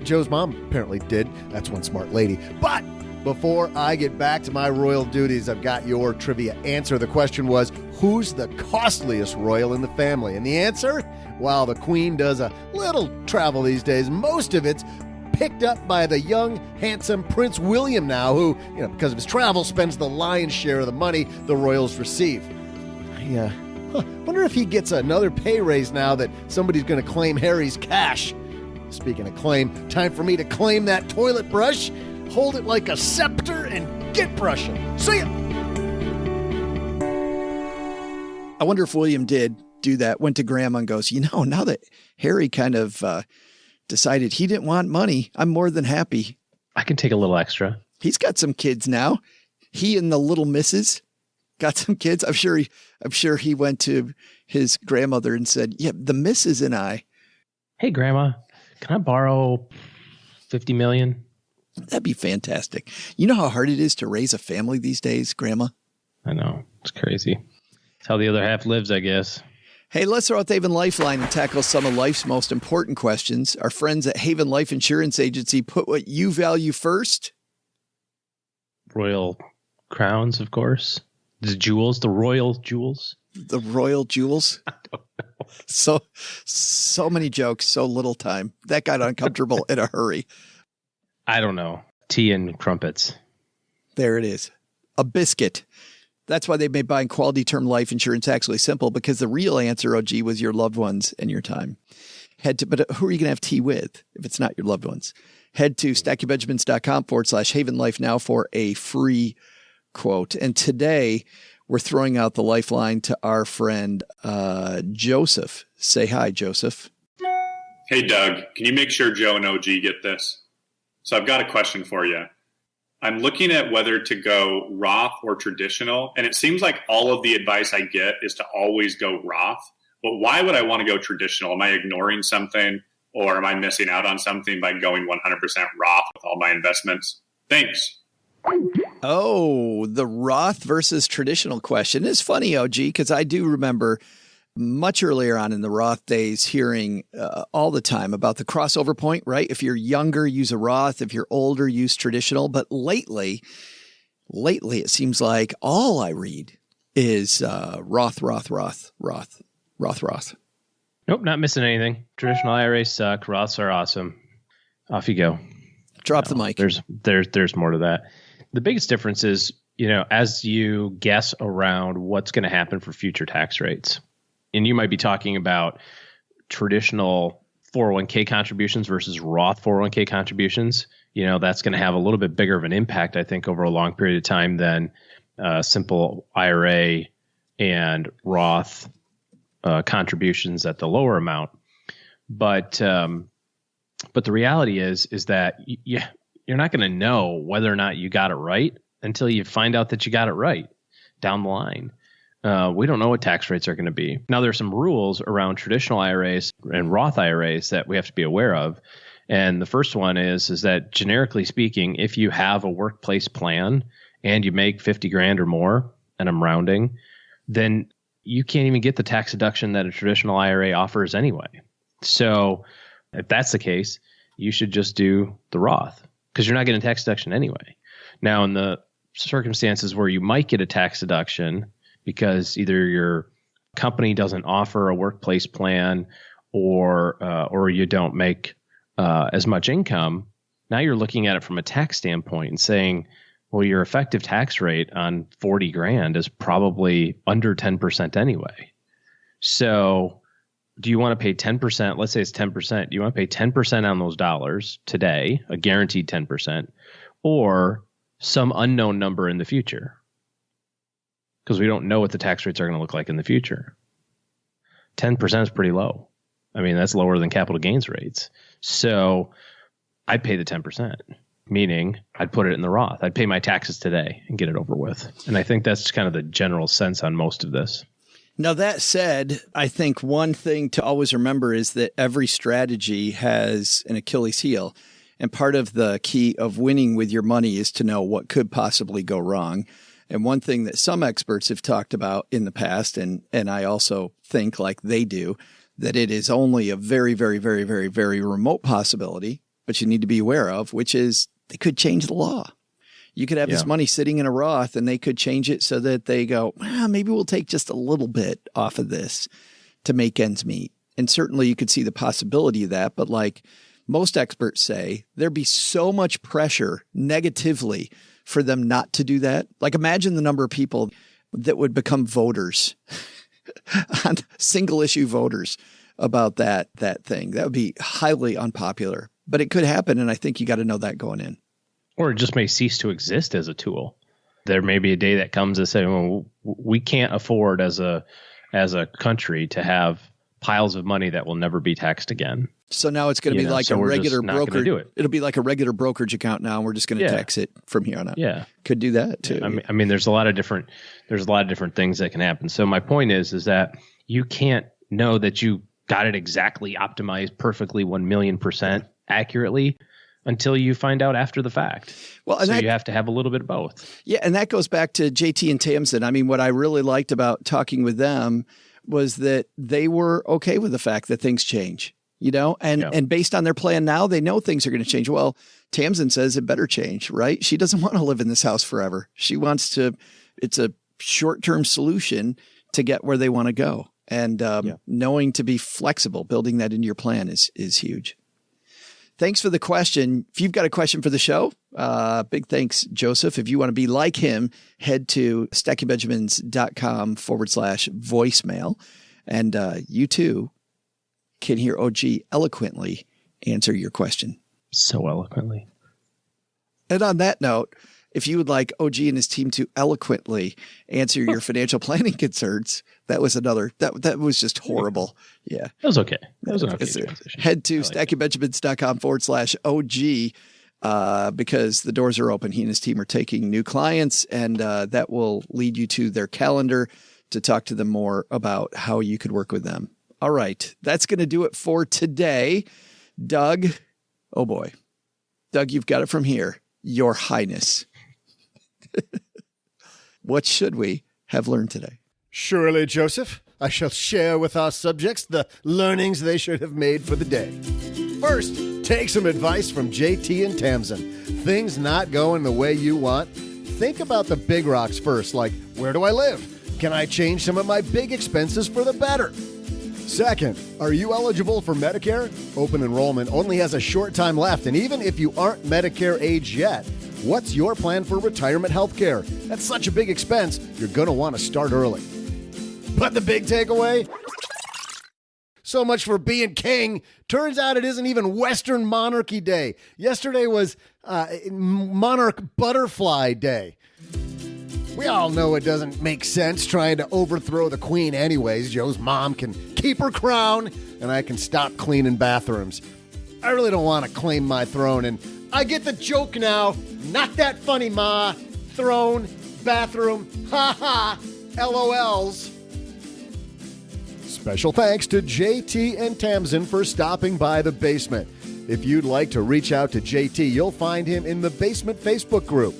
Joe's mom apparently did. That's one smart lady. But before I get back to my royal duties, I've got your trivia answer. The question was, who's the costliest royal in the family? And the answer? While the queen does a little travel these days, most of it's picked up by the young, handsome Prince William now, who, because of his travel, spends the lion's share of the money the royals receive. I wonder if he gets another pay raise now that somebody's going to claim Harry's cash. Speaking of claim, time for me to claim that toilet brush, hold it like a scepter, and get brushing. See ya! I wonder if William did do that, went to Grandma and goes, now that Harry kind of decided he didn't want money, I'm more than happy. I can take a little extra. He's got some kids now. He and the little missus got some kids. I'm sure he went to his grandmother and said, yeah, the missus and I. Hey, Grandma, can I borrow $50 million? That'd be fantastic. You know how hard it is to raise a family these days, Grandma? I know. It's crazy. It's how the other half lives, I guess. Hey, let's throw out the Haven Lifeline and tackle some of life's most important questions. Our friends at Haven Life Insurance Agency put what you value first. Royal crowns, of course. The jewels, the royal jewels. The royal jewels. I don't know. So many jokes, so little time. That got uncomfortable in a hurry. I don't know. Tea and crumpets. There it is. A biscuit. That's why they made buying quality term life insurance actually simple, because the real answer, OG, was your loved ones and your time. But who are you going to have tea with if it's not your loved ones? Head to stackyourbenjamins.com/Haven Life now for a free quote. And today we're throwing out the lifeline to our friend Joseph. Say hi, Joseph. Hey, Doug, can you make sure Joe and OG get this? So I've got a question for you. I'm looking at whether to go Roth or traditional, and it seems like all of the advice I get is to always go Roth. But why would I want to go traditional? Am I ignoring something, or am I missing out on something by going 100% Roth with all my investments? Thanks. Oh, the Roth versus traditional question is funny, OG, because I do remember much earlier on in the Roth days hearing all the time about the crossover point, right? If you're younger, use a Roth. If you're older, use traditional. But lately, it seems like all I read is Roth. Nope, not missing anything. Traditional IRAs suck. Roths are awesome. Off you go. Drop the mic. There's more to that. The biggest difference is, as you guess around what's going to happen for future tax rates. And you might be talking about traditional 401k contributions versus Roth 401k contributions. That's going to have a little bit bigger of an impact, I think, over a long period of time than simple IRA and Roth contributions at the lower amount. But the reality is that you're not going to know whether or not you got it right until you find out that you got it right down the line. We don't know what tax rates are going to be. Now, there's some rules around traditional IRAs and Roth IRAs that we have to be aware of. And the first one is that generically speaking, if you have a workplace plan and you make 50 grand or more, and I'm rounding, then you can't even get the tax deduction that a traditional IRA offers anyway. So if that's the case, you should just do the Roth because you're not getting a tax deduction anyway. Now, in the circumstances where you might get a tax deduction because either your company doesn't offer a workplace plan or you don't make as much income, now you're looking at it from a tax standpoint and saying, well, your effective tax rate on 40 grand is probably under 10% anyway. So do you want to pay 10%? Let's say it's 10%. Do you want to pay 10% on those dollars today, a guaranteed 10%, or some unknown number in the future? because we don't know what the tax rates are going to look like in the future. 10% is pretty low. I mean, that's lower than capital gains rates. So I'd pay the 10%, meaning I'd put it in the Roth. I'd pay my taxes today and get it over with. And I think that's kind of the general sense on most of this. Now, that said, I think one thing to always remember is that every strategy has an Achilles heel. And part of the key of winning with your money is to know what could possibly go wrong. And one thing that some experts have talked about in the past, and I also think like they do, that it is only a very, very, very, very, very remote possibility, but you need to be aware of, which is they could change the law. You could have this money sitting in a Roth and they could change it so that they go, maybe we'll take just a little bit off of this to make ends meet. And certainly you could see the possibility of that. But like most experts say, there'd be so much pressure negatively for them not to do that. Like imagine the number of people that would become voters, on single issue voters about that thing. That would be highly unpopular, but it could happen. And I think you got to know that going in. Or it just may cease to exist as a tool. There may be a day that comes and say, well, we can't afford as a country to have piles of money that will never be taxed again. So now it's going to be like a regular broker. Do it. It'll be like a regular brokerage account now, and we're just going to tax it from here on out. Yeah, could do that too. I mean, there's a lot of different things that can happen. So my point is that you can't know that you got it exactly optimized perfectly 1,000,000% accurately until you find out after the fact. Well, and so you have to have a little bit of both. Yeah, and that goes back to JT and Tamzon. I mean, what I really liked about talking with them was that they were okay with the fact that things change, and based on their plan now, they know things are going to change. Well, Tamzon says it better change, right? She doesn't want to live in this house forever. She wants to, it's a short-term solution to get where they want to go. And knowing to be flexible, building that into your plan is huge. Thanks for the question. If you've got a question for the show, big thanks, Joseph. If you want to be like him, head to stackingbenjamins.com/voicemail. And you too can hear OG eloquently answer your question. So eloquently. And on that note, if you would like OG and his team to eloquently answer your financial planning concerns, that was that was just horrible. Yeah. That was okay. That was an okay transition. Head to stackingbenjamins.com/OG because the doors are open. He and his team are taking new clients, and that will lead you to their calendar to talk to them more about how you could work with them. All right. That's going to do it for today. Doug, oh boy. Doug, you've got it from here. Your Highness. What should we have learned today? Surely, Joseph, I shall share with our subjects the learnings they should have made for the day. First, take some advice from JT and Tamzon. Things not going the way you want? Think about the big rocks first, like, where do I live? Can I change some of my big expenses for the better? Second, are you eligible for Medicare? Open enrollment only has a short time left, and even if you aren't Medicare age yet, what's your plan for retirement health care? That's such a big expense, you're going to want to start early. But the big takeaway? So much for being king. Turns out it isn't even Western Monarchy Day. Yesterday was Monarch Butterfly Day. We all know it doesn't make sense trying to overthrow the queen anyways. Joe's mom can keep her crown, and I can stop cleaning bathrooms. I really don't want to claim my throne, and I get the joke now. Not that funny, Ma. Throne, bathroom, ha-ha, LOLs. Special thanks to JT and Tamzon for stopping by the basement. If you'd like to reach out to JT, you'll find him in the Basement Facebook group.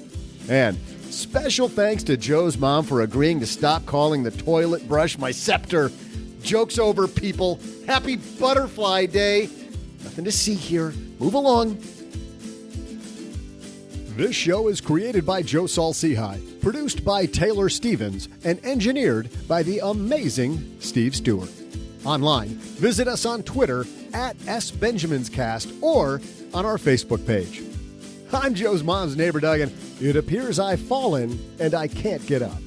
And special thanks to Joe's mom for agreeing to stop calling the toilet brush my scepter. Joke's over, people. Happy Butterfly Day. Nothing to see here. Move along. This show is created by Joe Saul-Sehy, produced by Taylor Stevens, and engineered by the amazing Steve Stewart. Online, visit us on Twitter at SBenjaminsCast or on our Facebook page. I'm Joe's mom's neighbor, Doug, and it appears I've fallen and I can't get up.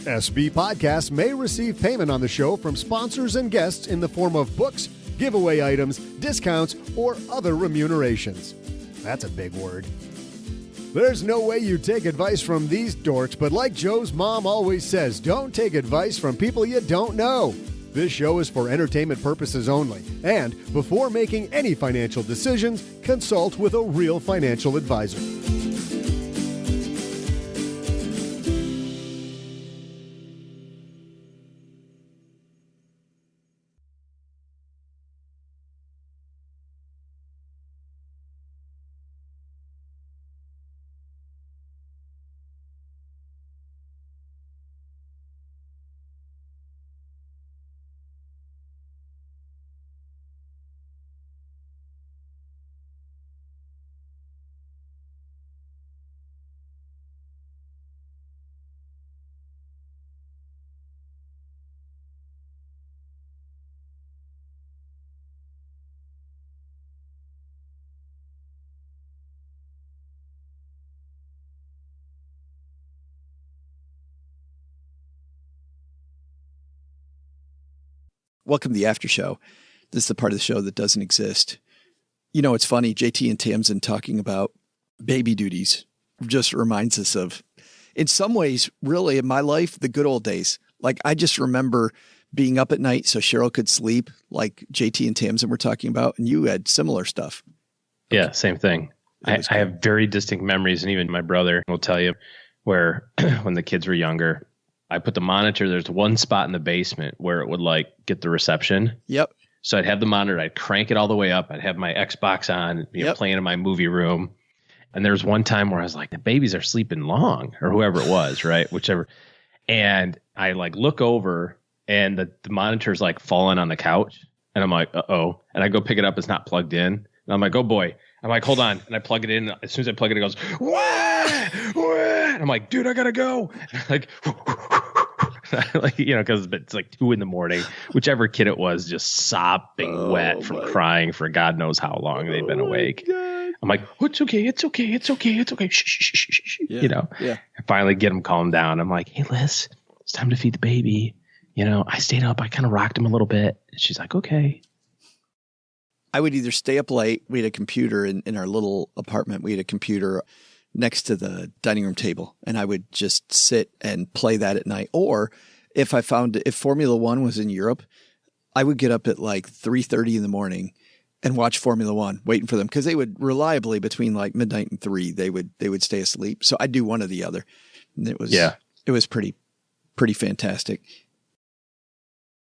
SB Podcasts may receive payment on the show from sponsors and guests in the form of books, giveaway items, discounts, or other remunerations. That's a big word. There's no way you take advice from these dorks, but like Joe's mom always says, don't take advice from people you don't know. This show is for entertainment purposes only, and before making any financial decisions, consult with a real financial advisor. Welcome to the after show. This is the part of the show that doesn't exist. You know, it's funny, JT and Tamzon talking about baby duties just reminds us of, in some ways, really in my life, the good old days. Like, I just remember being up at night so Cheryl could sleep, like JT and Tamzon were talking about, and you had similar stuff. Yeah, same thing. I have very distinct memories, and even my brother will tell you, where when the kids were younger, I put the monitor, there's one spot in the basement where it would like get the reception. Yep. So I'd have the monitor, I'd crank it all the way up. I'd have my Xbox on, playing in my movie room. And there was one time where I was like, the babies are sleeping long, or whoever it was, right? Whichever. And I like look over and the monitor's like falling on the couch. And I'm like, uh-oh. And I go pick it up. It's not plugged in. And I'm like, oh boy. I'm like, hold on. And I plug it in. As soon as I plug it, it goes, wah! Wah! And I'm like, dude, I gotta go. Like, because it's like 2 a.m. Whichever kid it was, just sopping wet from crying for God knows how long they'd been awake. God. I'm like, oh, it's okay. It's okay. It's okay. It's okay. Shh, shh, shh, shh, shh. Yeah. I finally get them calmed down. I'm like, hey, Liz, it's time to feed the baby. I stayed up. I kind of rocked him a little bit. And she's like, okay. I would either stay up late. We had a computer in our little apartment. We had a computer next to the dining room table, and I would just sit and play that at night. Or if Formula One was in Europe, I would get up at like 3:30 in the morning and watch Formula One, waiting for them, because they would reliably between like midnight and 3, they would stay asleep. So I'd do one or the other. And it was pretty fantastic.